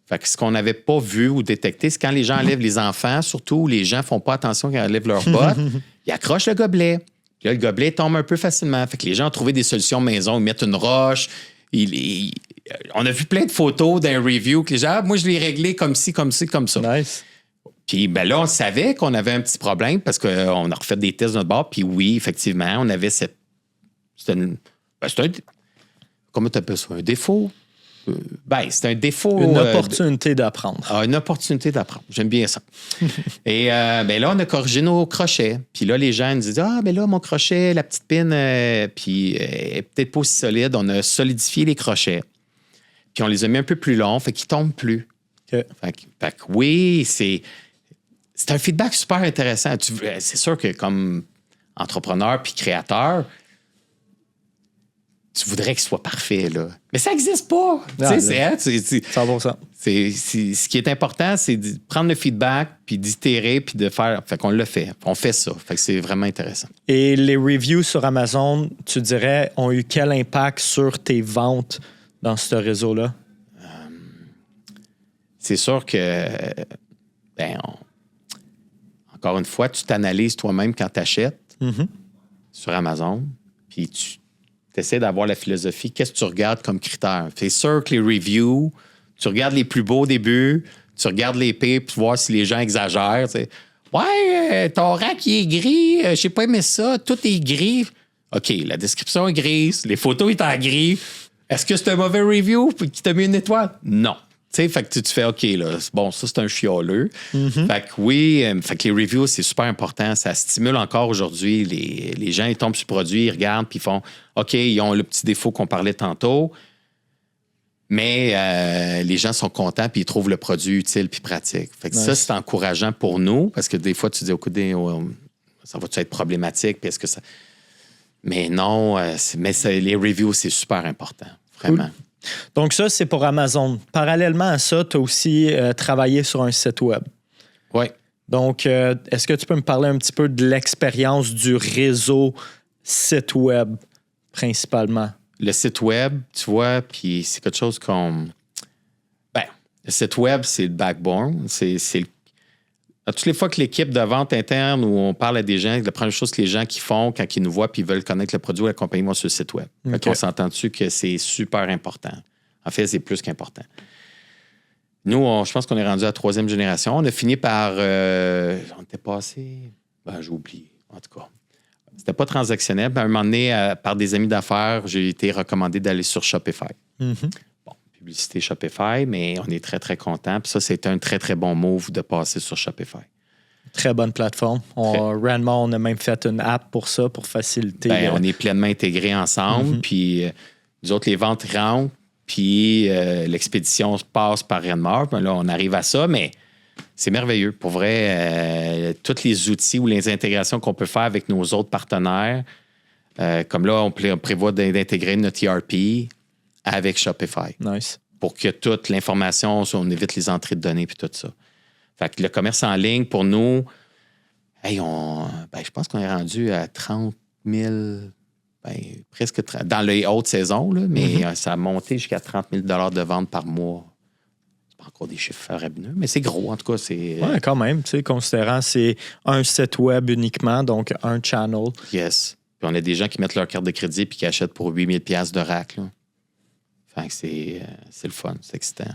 Fait que ce qu'on n'avait pas vu ou détecté, c'est quand les gens enlèvent les enfants, surtout les gens font pas attention quand ils enlèvent leurs bottes, ils accrochent le gobelet. Puis là, le gobelet tombe un peu facilement. Fait que les gens ont trouvé des solutions maison. Ils mettent une roche. On a vu plein de photos d'un review que les gens, moi, je l'ai réglé comme ci, comme ci, comme ça. Nice. Puis là, on savait qu'on avait un petit problème parce qu'on a refait des tests de notre bord. Puis oui, effectivement, on avait cette... comment tu appelles ça? Un défaut? C'est un défaut. Une opportunité d'apprendre. Une opportunité d'apprendre. J'aime bien ça. Et là, on a corrigé nos crochets. Puis là, les gens nous disent là, mon crochet, la petite pine, puis est peut-être pas aussi solide. On a solidifié les crochets. Puis on les a mis un peu plus longs, fait qu'ils tombent plus. Okay. Fait que oui, c'est un feedback super intéressant. C'est sûr que comme entrepreneur puis créateur, tu voudrais qu'il soit parfait, là. Mais ça n'existe pas. Ah, tu sais, c'est 100%. ce qui est important, c'est de prendre le feedback, puis d'itérer, puis de faire. Fait qu'on le fait. On fait ça. Fait que c'est vraiment intéressant. Et les reviews sur Amazon, tu dirais, ont eu quel impact sur tes ventes dans ce réseau-là? C'est sûr que, encore une fois, tu t'analyses toi-même quand tu achètes sur Amazon, puis tu essaies d'avoir la philosophie, qu'est-ce que tu regardes comme critère? C'est sûr que les reviews, tu regardes les plus beaux au début, tu regardes les pires pour voir si les gens exagèrent. T'sais. Ouais, ton rack, il est gris, j'ai pas aimé ça, tout est gris. OK, la description est grise, les photos sont en gris. Est-ce que c'est un mauvais review qui t'a mis une étoile? Non. Tu sais, fait que tu fais OK, là, bon, ça, c'est un chialeux. Fait que oui, fait que les reviews, c'est super important. Ça stimule encore aujourd'hui. Les gens, ils tombent sur le produit, ils regardent, puis ils font OK, ils ont le petit défaut qu'on parlait tantôt. Mais les gens sont contents, puis ils trouvent le produit utile puis pratique. Fait que ça, c'est encourageant pour nous, parce que des fois, tu dis, ça va-tu être problématique? Puis est-ce que ça. Mais non, les reviews, c'est super important. Vraiment. Cool. Donc ça, c'est pour Amazon. Parallèlement à ça, tu as aussi travaillé sur un site web. Oui. Donc, est-ce que tu peux me parler un petit peu de l'expérience du réseau site web, principalement? Le site web, tu vois, puis c'est quelque chose qu'on... le site web, c'est le backbone. Toutes les fois que l'équipe de vente interne où on parle à des gens, la première chose que les gens qui font quand ils nous voient puis ils veulent connaître le produit ou la compagnie vont sur le site web. Okay. On s'entend dessus que c'est super important. En fait, c'est plus qu'important. Nous, je pense qu'on est rendu à la 3e génération. On a fini par... on était passé... j'ai oublié, en tout cas. C'était pas transactionnel. À un moment donné, par des amis d'affaires, j'ai été recommandé d'aller sur Shopify. Bon, publicité Shopify, mais on est très, très contents. Puis ça, c'était un très, très bon move de passer sur Shopify. Très bonne plateforme. Ranmar, on a même fait une app pour ça, pour faciliter. On est pleinement intégrés ensemble. Puis nous autres, les ventes rentrent, puis l'expédition passe par Ranmar. Puis là, on arrive à ça, mais c'est merveilleux. Pour vrai, tous les outils ou les intégrations qu'on peut faire avec nos autres partenaires, comme là, on prévoit d'intégrer notre ERP avec Shopify. Nice. Pour que toute l'information, on évite les entrées de données puis tout ça. Fait que le commerce en ligne, pour nous, je pense qu'on est rendu à 30 000, presque dans les hautes saisons, là, mais ça a monté jusqu'à 30 000 $ de vente par mois. C'est pas encore des chiffres faramineux, mais c'est gros, en tout cas. Oui, quand même, considérant c'est un site web uniquement, donc un channel. Yes. Puis on a des gens qui mettent leur carte de crédit puis qui achètent pour 8 000 $ de rack, là. Fait que c'est le fun, c'est excitant.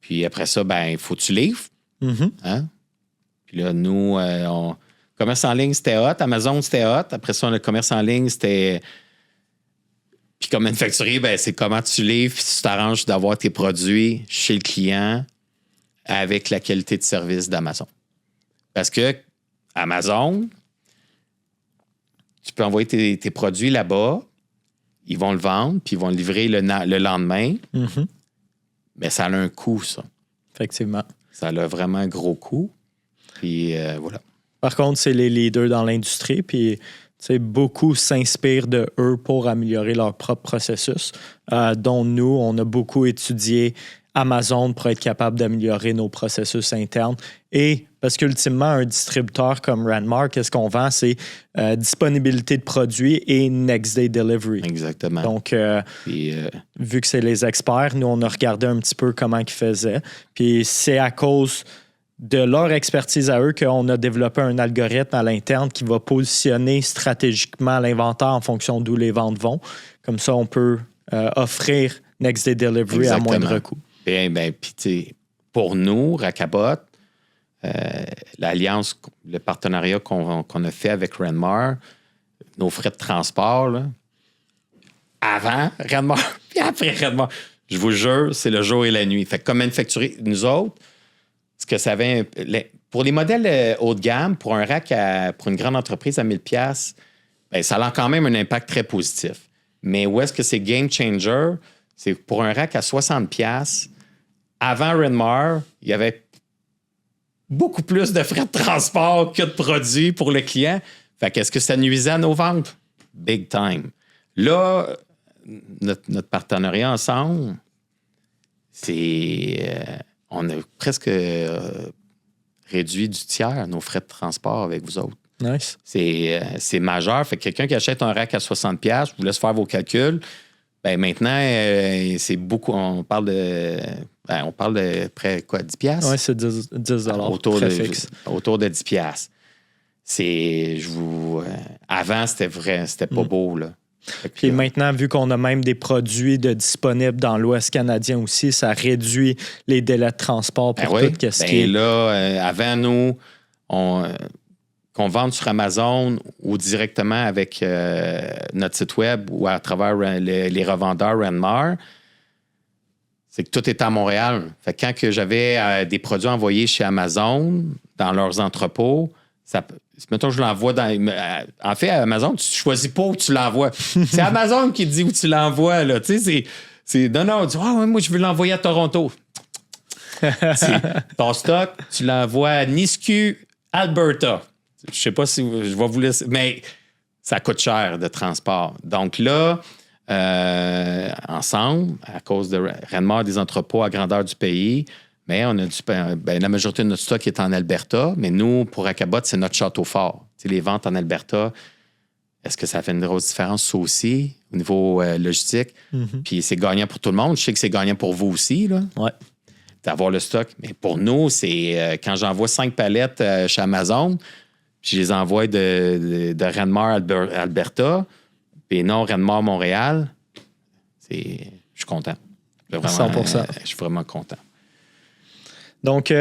Puis après ça, il faut que tu livres. Hein? Puis là, nous, commerce en ligne, c'était hot. Amazon, c'était hot. Après ça, le commerce en ligne, c'était... Puis comme manufacturier, c'est comment tu livres, puis tu t'arranges d'avoir tes produits chez le client avec la qualité de service d'Amazon. Parce que Amazon, tu peux envoyer tes produits là-bas, ils vont le vendre, puis ils vont le livrer le lendemain. Mais ça a un coût, ça. Effectivement. Ça a vraiment un gros coût. Puis voilà. Par contre, c'est les leaders dans l'industrie, puis beaucoup s'inspirent de eux pour améliorer leur propre processus, dont nous, on a beaucoup étudié Amazon pour être capable d'améliorer nos processus internes. Et parce qu'ultimement, un distributeur comme Ranmar, qu'est-ce qu'on vend? C'est disponibilité de produits et next day delivery. Exactement. Donc, vu que c'est les experts, nous, on a regardé un petit peu comment ils faisaient. Puis c'est à cause de leur expertise à eux qu'on a développé un algorithme à l'interne qui va positionner stratégiquement l'inventaire en fonction d'où les ventes vont. Comme ça, on peut offrir next day delivery à moindre coût. Puis, pour nous, Rakabot, l'alliance, le partenariat qu'on a fait avec Ranmar, nos frais de transport, là, avant Ranmar, puis après Ranmar, je vous jure, c'est le jour et la nuit. Fait que comme manufacturier, nous autres, ce que ça avait... Pour les modèles haut de gamme, pour un rack, pour une grande entreprise à 1000 $, ça a quand même un impact très positif. Mais où est-ce que c'est game changer? C'est pour un rack à 60 $. Avant Ranmar, il y avait beaucoup plus de frais de transport que de produits pour le client. Fait qu'est-ce que ça nuisait à nos ventes? Big time. Là, notre partenariat ensemble, on a presque réduit du tiers nos frais de transport avec vous autres. Nice. C'est majeur. Fait que quelqu'un qui achète un rack à $60, je vous laisse faire vos calculs. Ben maintenant, c'est beaucoup. On parle de près quoi, 10$? Oui, c'est 10 autour de 10$. Avant, c'était pas beau, là. Puis maintenant, vu qu'on a même des produits disponibles dans l'Ouest canadien aussi, ça réduit les délais de transport pour tout ce qui est... Là, avant nous, qu'on vende sur Amazon ou directement avec notre site web ou à travers les revendeurs Renmar, c'est que tout était à Montréal. Fait que quand que j'avais des produits envoyés chez Amazon dans leurs entrepôts, mettons, je l'envoie en fait, à Amazon, tu choisis pas où tu l'envoies. C'est Amazon qui dit où tu l'envoies, là. Tu sais, non, tu dis, moi, je veux l'envoyer à Toronto. Ton stock, tu l'envoies à Nisku, Alberta. Je sais pas si je vais vous laisser, mais ça coûte cher de transport. Donc là, ensemble, à cause de Renmar des entrepôts à grandeur du pays, mais on a la majorité de notre stock est en Alberta, mais nous, pour Acabot, c'est notre château fort. T'sais, les ventes en Alberta, est-ce que ça fait une grosse différence, ça aussi, au niveau logistique? Mm-hmm. Puis c'est gagnant pour tout le monde. Je sais que c'est gagnant pour vous aussi, là. Ouais. D'avoir le stock. Mais pour nous, c'est quand j'envoie 5 palettes chez Amazon, puis je les envoie de Renmar, Alberta, puis non Renmar, Montréal, je suis content. 100%. Je suis vraiment content. Donc,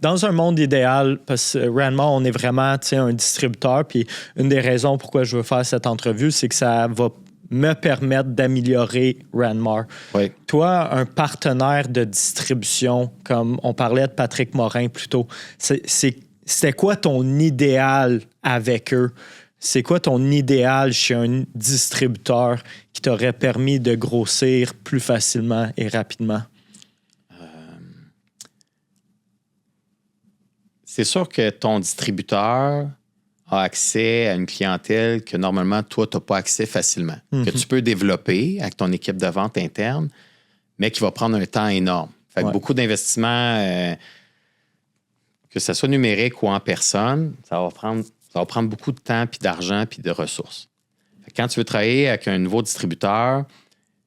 dans un monde idéal, parce que Renmar, on est vraiment un distributeur, puis une des raisons pourquoi je veux faire cette entrevue, c'est que ça va me permettre d'améliorer Renmar. Oui. Toi, un partenaire de distribution, comme on parlait de Patrick Morin plus tôt, c'était quoi ton idéal avec eux? C'est quoi ton idéal chez un distributeur qui t'aurait permis de grossir plus facilement et rapidement? C'est sûr que ton distributeur a accès à une clientèle que normalement, toi, tu n'as pas accès facilement, que tu peux développer avec ton équipe de vente interne, mais qui va prendre un temps énorme. Fait que beaucoup d'investissements, que ce soit numérique ou en personne, ça va prendre beaucoup de temps, puis d'argent, puis de ressources. Fait que quand tu veux travailler avec un nouveau distributeur,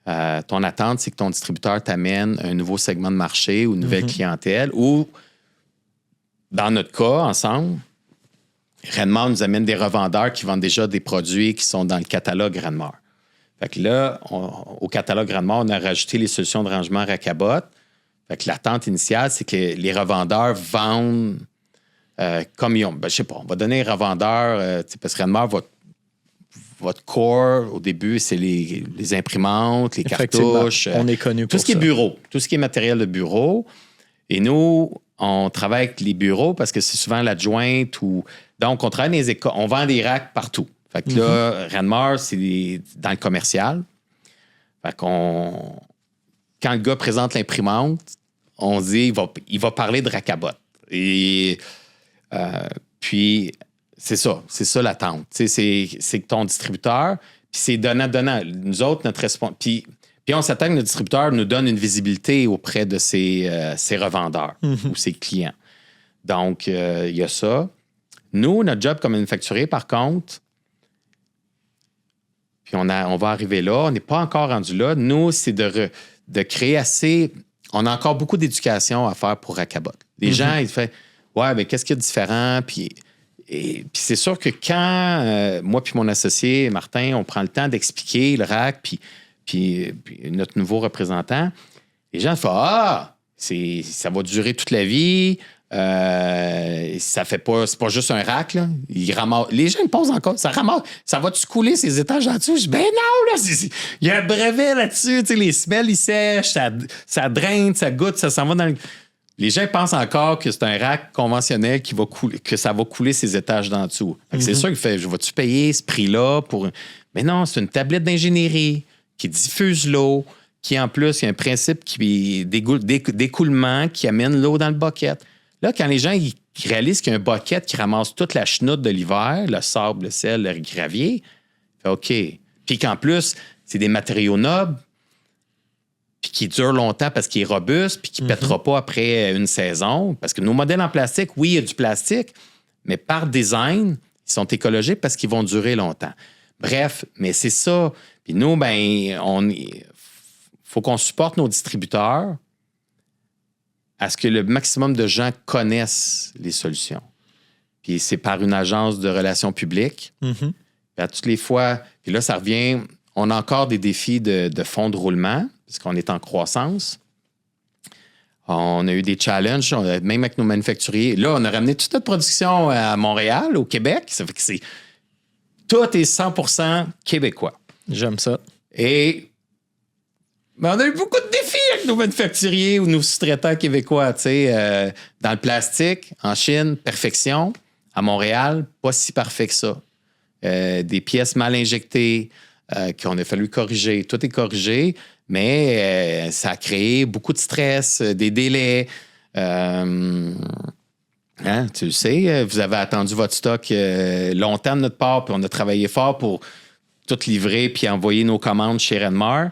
ton attente, c'est que ton distributeur t'amène un nouveau segment de marché ou une nouvelle clientèle ou, dans notre cas, ensemble, Renmar nous amène des revendeurs qui vendent déjà des produits qui sont dans le catalogue Renmar. Fait que là, au catalogue Renmar, on a rajouté les solutions de rangement Acabot. Fait que l'attente initiale, c'est que les revendeurs vendent comme ils ont. Je sais pas, on va donner un revendeur, parce que Renmar, votre core, au début, c'est les imprimantes, les cartouches. On est connu pour ça. Tout ce qui est bureau, tout ce qui est matériel de bureau. Et nous, on travaille avec les bureaux parce que c'est souvent l'adjointe ou... Donc, on travaille dans les écoles. On vend des racks partout. Fait que là, Renmar, c'est dans le commercial. Fait qu'on... Quand le gars présente l'imprimante, on se dit, il va parler de Acabot. Et puis, c'est ça l'attente. C'est que ton distributeur, puis c'est donnant-donnant. Nous autres, notre responsabilité... Puis on s'attend que notre distributeur nous donne une visibilité auprès de ses revendeurs ou ses clients. Donc, il y a ça. Nous, notre job comme manufacturier, par contre, puis on va arriver là, on n'est pas encore rendu là. Nous, c'est de créer assez... On a encore beaucoup d'éducation à faire pour Acabot. Les gens, ils font « Ouais, mais qu'est-ce qu'il y a de différent? » Puis c'est sûr que quand moi puis mon associé, Martin, on prend le temps d'expliquer le rack, puis notre nouveau représentant, les gens font « Ah, ça va durer toute la vie. C'est pas juste un rack, là. Les gens ils posent encore. Ça ramasse. Ça va-tu couler ces étages en dessous? Je dis, ben non, là. Il y a un brevet là-dessus. Tu sais, les semelles, ils sèchent. Ça draine, ça goûte, ça s'en va dans le... Les gens pensent encore que c'est un rack conventionnel qui va couler, que ça va couler ces étages d'en dessous. C'est sûr qu'il fait, vas-tu payer ce prix-là pour... Mais non, c'est une tablette d'ingénierie qui diffuse l'eau, qui en plus, il y a un principe d'écoulement qui amène l'eau dans le bucket. Là, quand les gens ils réalisent qu'il y a un bucket qui ramasse toute la chenoute de l'hiver, le sable, le sel, le gravier, fait OK. Puis qu'en plus, c'est des matériaux nobles, puis qui durent longtemps parce qu'il est robuste, puis qui ne pètera pas après une saison. Parce que nos modèles en plastique, oui, il y a du plastique, mais par design, ils sont écologiques parce qu'ils vont durer longtemps. Bref, mais c'est ça. Puis nous, faut qu'on supporte nos distributeurs à ce que le maximum de gens connaissent les solutions. Puis c'est par une agence de relations publiques. Puis à toutes les fois, puis là, ça revient, on a encore des défis de fonds de roulement, parce qu'on est en croissance. On a eu des challenges, même avec nos manufacturiers. Là, on a ramené toute notre production à Montréal, au Québec. Ça fait que tout est 100% québécois. J'aime ça. Et on a eu beaucoup de défis avec nos manufacturiers ou nos sous-traitants québécois. Dans le plastique, en Chine, perfection. À Montréal, pas si parfait que ça. Des pièces mal injectées qu'on a fallu corriger. Tout est corrigé, mais ça a créé beaucoup de stress, des délais. Tu le sais, vous avez attendu votre stock longtemps de notre part, puis on a travaillé fort pour tout livrer puis envoyer nos commandes chez Renmar.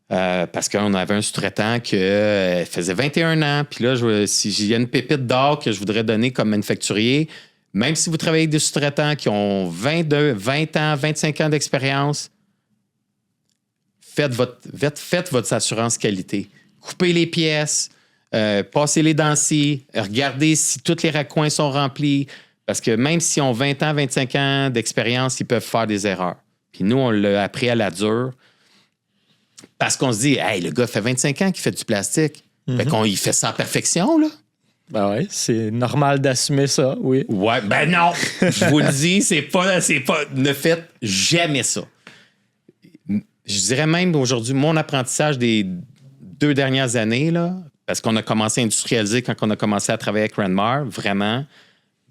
Parce qu'on avait un sous-traitant qui faisait 21 ans. Puis là, s'il y a une pépite d'or que je voudrais donner comme manufacturier, même si vous travaillez avec des sous-traitants qui ont 20 ans, 25 ans d'expérience, faites votre assurance qualité. Coupez les pièces, passez-les dans le scie, regardez si tous les raccoins sont remplis. Parce que même s'ils ont 20 ans, 25 ans d'expérience, ils peuvent faire des erreurs. Puis nous, on l'a appris à la dure. Parce qu'on se dit, hey, le gars fait 25 ans qu'il fait du plastique. Fait qu'il fait ça à perfection, là. Ben oui, c'est normal d'assumer ça, oui. Ouais, ben non! Je vous le dis, ne faites jamais ça. Je dirais même aujourd'hui, mon apprentissage des 2 dernières années, là, parce qu'on a commencé à industrialiser quand on a commencé à travailler avec Renmar, vraiment,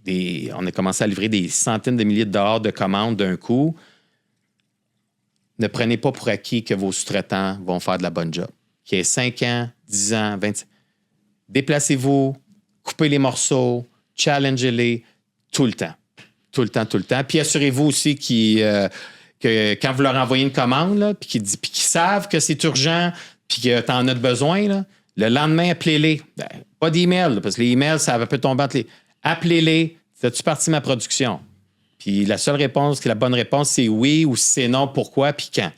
on a commencé à livrer des centaines de milliers de dollars de commandes d'un coup. Ne prenez pas pour acquis que vos sous-traitants vont faire de la bonne job. Qu'il y ait 5 ans, 10 ans, 20 ans. Déplacez-vous, coupez les morceaux, challengez-les tout le temps. Tout le temps, tout le temps. Puis assurez-vous aussi que quand vous leur envoyez une commande, puis qu'ils savent que c'est urgent, puis que tu en as besoin, là, le lendemain, appelez-les. Pas d'email, parce que les emails, ça peut tomber entre les... Appelez-les. Fais-tu partie de ma production? Puis la seule réponse, la bonne réponse, c'est oui, ou si c'est non, pourquoi, puis quand.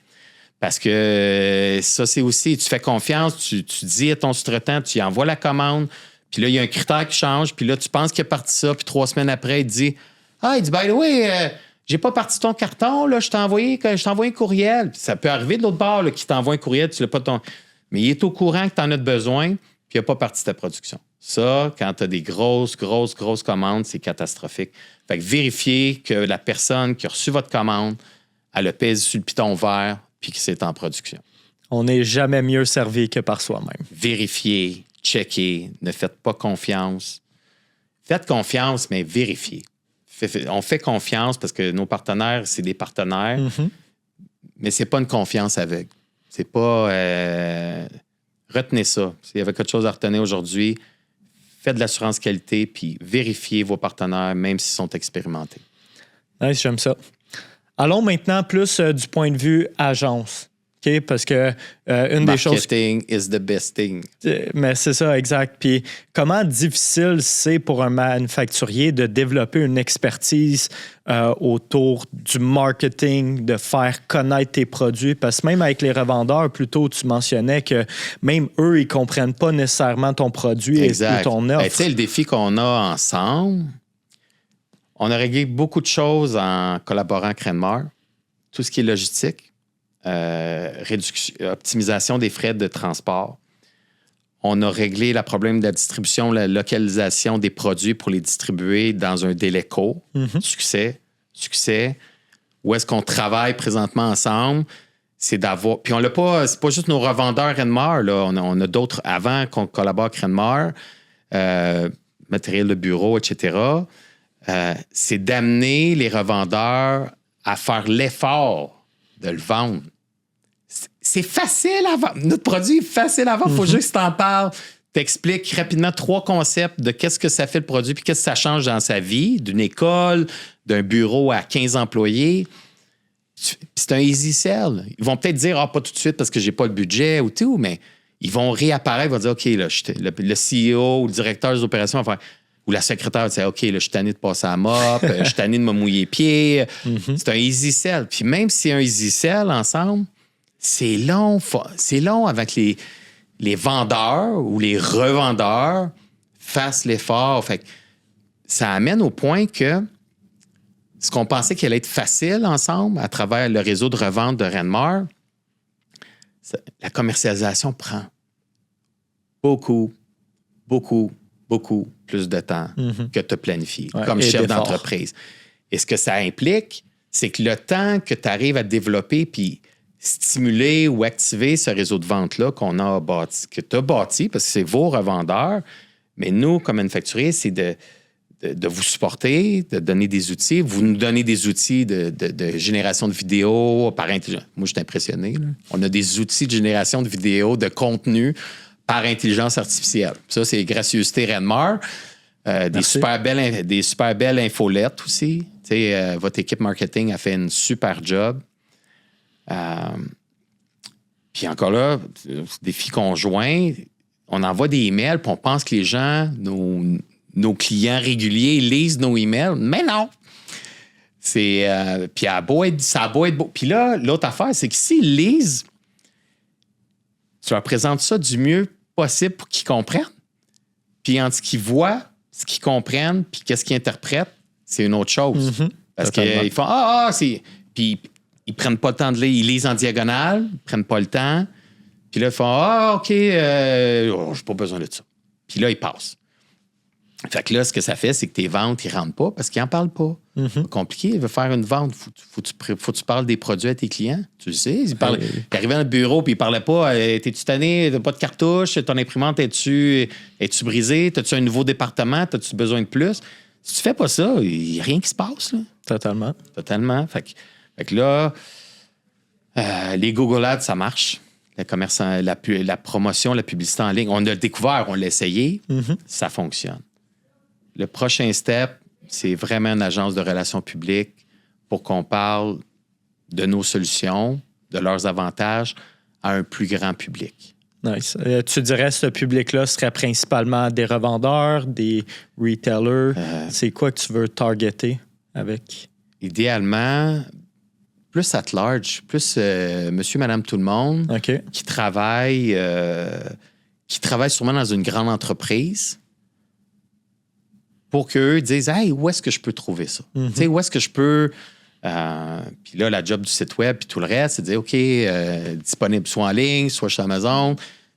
Parce que ça, c'est aussi, tu fais confiance, tu dis à ton sous-traitant, tu lui envoies la commande, puis là, il y a un critère qui change, puis là, tu penses qu'il a parti ça, puis 3 semaines après, il te dit « Ah, il dit, by the way, j'ai pas parti ton carton, là, je t'ai envoyé un courriel. » Puis ça peut arriver de l'autre bord, là, qu'il t'envoie un courriel, tu l'as pas ton... Mais il est au courant que tu en as besoin, puis il n'a pas parti de ta production. Ça, quand tu as des grosses commandes, c'est catastrophique. Fait que vérifiez que la personne qui a reçu votre commande, elle a pesé sur le piton vert puis que c'est en production. On n'est jamais mieux servi que par soi-même. Vérifiez, checkez, ne faites pas confiance. Faites confiance, mais vérifiez. On fait confiance parce que nos partenaires, c'est des partenaires, mais c'est pas une confiance aveugle. C'est pas... retenez ça. S'il y avait quelque chose à retenir aujourd'hui, faites de l'assurance qualité puis vérifiez vos partenaires, même s'ils sont expérimentés. Nice, j'aime ça. Allons maintenant plus du point de vue agence. Okay? Parce que une des choses. Marketing is the best thing. Mais c'est ça, exact. Puis comment difficile c'est pour un manufacturier de développer une expertise autour du marketing, de faire connaître tes produits? Parce que même avec les revendeurs, plus tôt, tu mentionnais que même eux, ils ne comprennent pas nécessairement ton produit et ton offre. Tu sais, le défi qu'on a ensemble, on a réglé beaucoup de choses en collaborant avec Renmar. Tout ce qui est logistique. Optimisation des frais de transport. On a réglé le problème de la distribution, la localisation des produits pour les distribuer dans un délai court. Succès. Où est-ce qu'on travaille présentement ensemble? C'est d'avoir... Puis on l'a pas... C'est pas juste nos revendeurs Renmar, là. On a d'autres avant qu'on collabore avec Renmar, matériel de bureau, etc. C'est d'amener les revendeurs à faire l'effort de le vendre. C'est facile à vendre. Notre produit est facile à vendre. Il faut juste que tu en parles. T'expliques rapidement 3 concepts de qu'est-ce que ça fait le produit puis qu'est-ce que ça change dans sa vie, d'une école, d'un bureau à 15 employés. C'est un easy sell. Ils vont peut-être dire, pas tout de suite parce que j'ai pas le budget ou tout, mais ils vont réapparaître, ils vont dire, OK, là, le CEO ou le directeur des opérations va faire, ou la secrétaire va dire, OK, là, je suis tanné de passer à la mop, je suis tanné de me mouiller les pieds. C'est un easy sell. Puis même si c'est un easy sell ensemble, c'est long avec les vendeurs ou les revendeurs fassent l'effort. Fait que ça amène au point que ce qu'on pensait qu'il allait être facile ensemble à travers le réseau de revente de Renmar, la commercialisation prend beaucoup plus de temps que tu as planifié comme chef d'entreprise. Et ce que ça implique, c'est que le temps que tu arrives à développer puis stimuler ou activer ce réseau de vente-là qu'on a bâti, que tu as bâti, parce que c'est vos revendeurs, mais nous, comme manufacturiers, c'est de vous supporter, de donner des outils. Vous nous donnez des outils de génération de vidéos par intelligence. Moi, je suis impressionné. Là. On a des outils de génération de vidéos, de contenu par intelligence artificielle. Ça, c'est gracieuseté Renmar. Des super belles infolettes aussi. Votre équipe marketing a fait une super job. Puis encore là, défi conjoint, on envoie des emails puis on pense que les gens, nos clients réguliers lisent nos emails, mais non. Puis ça a beau être beau. Puis là, l'autre affaire, c'est que s'ils lisent, tu leur présentes ça du mieux possible pour qu'ils comprennent. Puis entre ce qu'ils voient, ce qu'ils comprennent, puis qu'est-ce qu'ils interprètent, c'est une autre chose. Parce qu'ils font c'est. Puis ils prennent pas le temps de lire. Ils lisent en diagonale, ils prennent pas le temps. Puis là, ils font OK, j'ai pas besoin de ça. Puis là, ils passent. Fait que là, ce que ça fait, c'est que tes ventes, ils rentrent pas parce qu'ils n'en parlent pas. C'est compliqué. Il veut faire une vente. Faut que tu parles des produits à tes clients. Tu le sais. Ils arrivaient dans le bureau puis ils parlaient pas. T'es-tu tanné? T'as pas de cartouche? Ton imprimante, es-tu brisée? T'as-tu un nouveau département? T'as-tu besoin de plus? Si tu fais pas ça, il n'y a rien qui se passe. Là. Totalement. Fait que là, les Google Ads, ça marche. La promotion, la publicité en ligne, on a découvert, on l'a essayé. Ça fonctionne. Le prochain step, c'est vraiment une agence de relations publiques pour qu'on parle de nos solutions, de leurs avantages à un plus grand public. Nice. Tu dirais que ce public-là serait principalement des revendeurs, des retailers. C'est quoi que tu veux targeter avec? Idéalement, plus at large, plus monsieur, madame, tout le monde qui travaille sûrement dans une grande entreprise pour qu'eux disent « Hey, où est-ce que je peux trouver ça? Tu sais, où est-ce que je peux... Puis là, la job du site web puis tout le reste, c'est de dire « OK, disponible soit en ligne, soit chez Amazon. »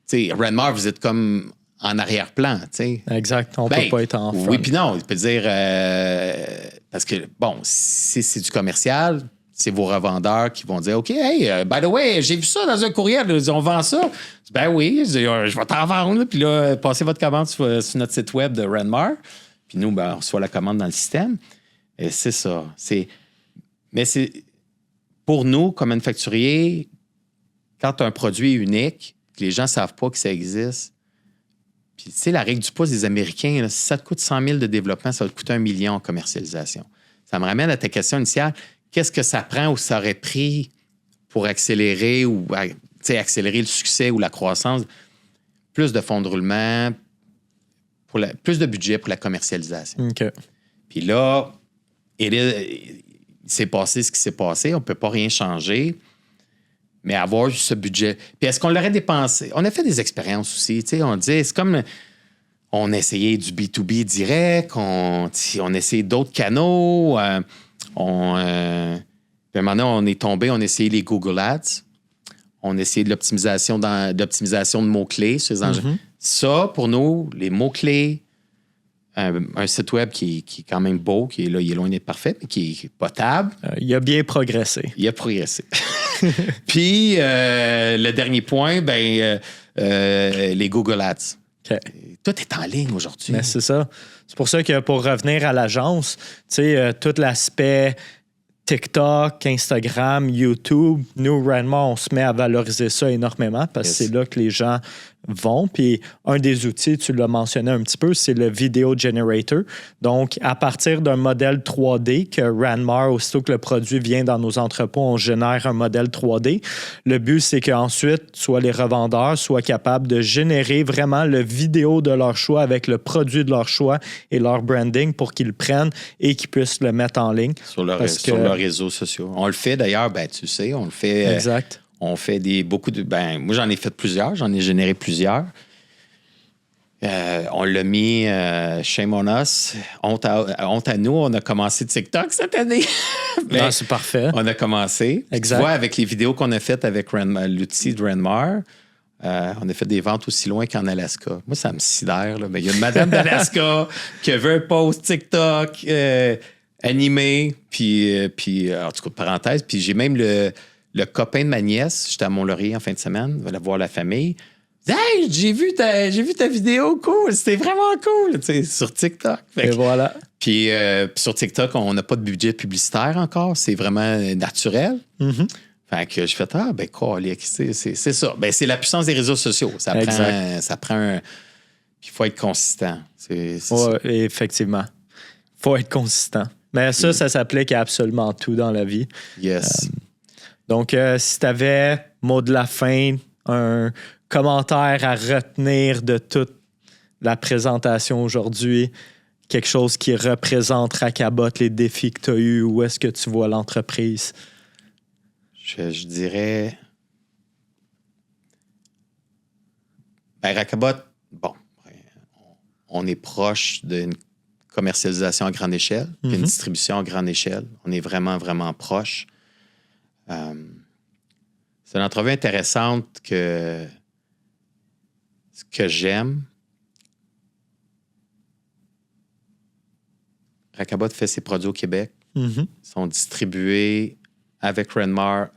Tu sais, Renmar, vous êtes comme en arrière-plan, tu sais. Exact, on peut pas être en front. Oui, puis non, il peut dire... parce que, bon, si c'est du commercial... C'est vos revendeurs qui vont dire OK, hey, by the way, j'ai vu ça dans un courriel, on vend ça. Ben oui, je vais t'en vendre. Puis là, passez votre commande sur notre site web de Renmar. Puis nous, on reçoit la commande dans le système. Et c'est ça. Mais c'est pour nous, comme manufacturiers, quand tu as un produit unique, que les gens ne savent pas que ça existe. Puis tu sais, la règle du pouce des Américains, là, si ça te coûte 100 000 de développement, ça va te coûter 1 million en commercialisation. Ça me ramène à ta question initiale. Qu'est-ce que ça prend ou ça aurait pris pour accélérer accélérer le succès ou la croissance? Plus de fonds de roulement, plus de budget pour la commercialisation. Puis là, il s'est passé ce qui s'est passé. On ne peut pas rien changer, mais avoir ce budget. Puis est-ce qu'on l'aurait dépensé? On a fait des expériences aussi. On dit, c'est comme... On a essayé du B2B direct, on a essayé d'autres canaux... Puis à un moment donné, on est tombé, on a essayé les Google Ads. On a essayé de l'optimisation de mots-clés sur les engins. Ça, pour nous, les mots-clés, un site web qui est quand même beau, il est loin d'être parfait, mais qui est potable. Il a bien progressé. Puis, le dernier point, les Google Ads. Tout est en ligne aujourd'hui. Mais c'est ça. C'est pour ça que pour revenir à l'agence, tu sais, tout l'aspect TikTok, Instagram, YouTube, nous, Renmar, on se met à valoriser ça énormément parce que c'est là que les gens vont. Puis un des outils, tu l'as mentionné un petit peu, c'est le Video Generator. Donc, à partir d'un modèle 3D que Ranmar, aussitôt que le produit vient dans nos entrepôts, on génère un modèle 3D. Le but, c'est qu'ensuite, soit les revendeurs soient capables de générer vraiment le vidéo de leur choix avec le produit de leur choix et leur branding pour qu'ils le prennent et qu'ils puissent le mettre en ligne. Sur leurs réseaux sociaux. On le fait d'ailleurs, tu sais, on le fait. Exact. On fait moi, j'en ai fait plusieurs, j'en ai généré plusieurs. On l'a mis shame on us. Honte à nous, on a commencé TikTok cette année. Non, c'est parfait. On a commencé. Exact. Tu vois, avec les vidéos qu'on a faites avec l'outil de Ranmar, on a fait des ventes aussi loin qu'en Alaska. Moi, ça me sidère. Là. Mais il y a une madame d'Alaska qui veut un post TikTok animé, puis en tout cas, parenthèse, puis j'ai même le copain de ma nièce, j'étais à Mont-Laurier en fin de semaine, va aller voir la famille. Hey, j'ai vu ta vidéo, cool, c'était vraiment cool, tu sais, sur TikTok. Et voilà. Puis sur TikTok, on n'a pas de budget publicitaire encore, c'est vraiment naturel. Mm-hmm. Fait que je fais quoi, c'est ça. Ben, c'est la puissance des réseaux sociaux. Ça prend un. Puis il faut être consistant. C'est ça. Effectivement. Il faut être consistant. Mais ça s'applique à absolument tout dans la vie. Yes. Donc, si tu avais, mot de la fin, un commentaire à retenir de toute la présentation aujourd'hui, quelque chose qui représente Rakabot, les défis que tu as eus, où est-ce que tu vois l'entreprise? Je dirais... Rakabot, on est proche d'une commercialisation à grande échelle, puis une distribution à grande échelle. On est vraiment, vraiment proche. C'est une entrevue intéressante ce que j'aime. Rakabot fait ses produits au Québec. Ils sont distribués avec Ranmar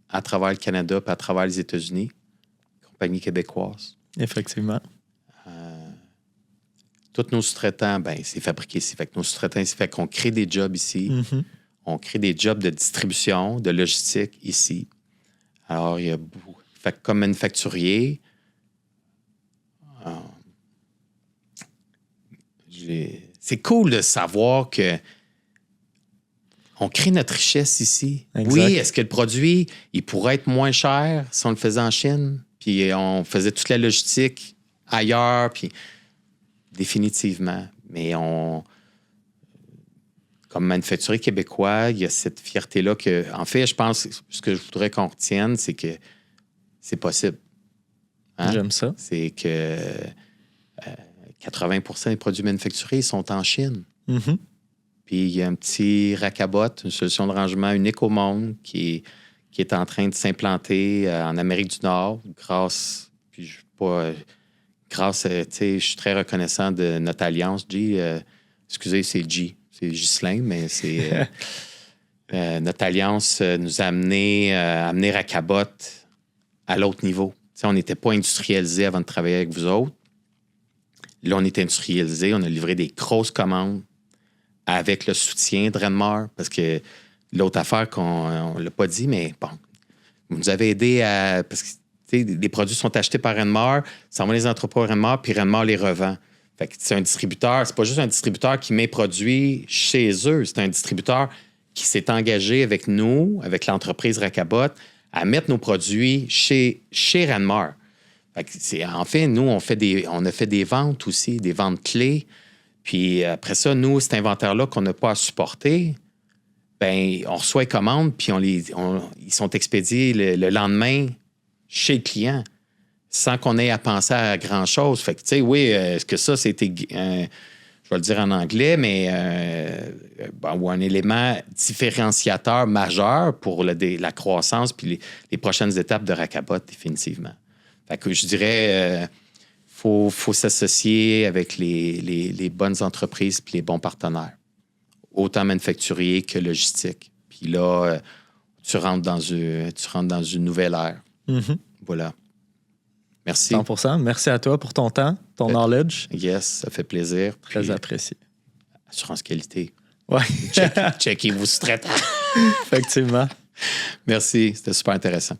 à travers le Canada et à travers les États-Unis. Compagnie québécoise. Effectivement. Tous nos sous-traitants, c'est fabriqué ici. Fait que nos sous-traitants, c'est fait qu'on crée des jobs ici. On crée des jobs de distribution, de logistique ici. Alors, il y a beaucoup. Fait que comme manufacturier, c'est cool de savoir que on crée notre richesse ici. Exact. Oui, est-ce que le produit, il pourrait être moins cher si on le faisait en Chine? Puis on faisait toute la logistique ailleurs, puis définitivement. Mais comme manufacturier québécois, il y a cette fierté-là que, en fait, je pense, ce que je voudrais qu'on retienne, c'est que c'est possible. Hein? J'aime ça. C'est que 80% des produits manufacturés sont en Chine. Puis il y a un petit Rakabot, une solution de rangement unique au monde qui est en train de s'implanter en Amérique du Nord grâce, je suis très reconnaissant de notre alliance, G. Excusez, c'est G. C'est Ghislain, mais c'est notre alliance nous a amené Rakabot à l'autre niveau. T'sais, on n'était pas industrialisé avant de travailler avec vous autres. Là, on est industrialisé. On a livré des grosses commandes avec le soutien de Ranmar. Parce que l'autre affaire qu'on ne l'a pas dit, mais bon, vous nous avez aidé à... Parce que les produits sont achetés par Ranmar, ça va dans les entrepôts Ranmar, puis Ranmar les revend. Fait que c'est un distributeur, c'est pas juste un distributeur qui met produits chez eux, c'est un distributeur qui s'est engagé avec nous, avec l'entreprise Rakabot, à mettre nos produits chez Ranmar. Fait que en fait, nous, on a fait des ventes aussi, des ventes clés. Puis après ça, nous, cet inventaire-là qu'on n'a pas à supporter, on reçoit les commandes, puis ils sont expédiés le lendemain chez le client, sans qu'on ait à penser à grand-chose. Fait que, tu sais, oui, est-ce que ça, c'était, je vais le dire en anglais, mais ou un élément différenciateur majeur pour la croissance puis les prochaines étapes de Rakabot, définitivement. Fait que je dirais, faut s'associer avec les bonnes entreprises puis les bons partenaires, autant manufacturiers que logistiques. Puis là, tu rentres dans une nouvelle ère. Voilà. Merci. 100%. Merci à toi pour ton temps, ton knowledge. Yes, ça fait plaisir. Très apprécié. Assurance qualité. Ouais. Checkez vos sous-traitants. Effectivement. Merci, c'était super intéressant.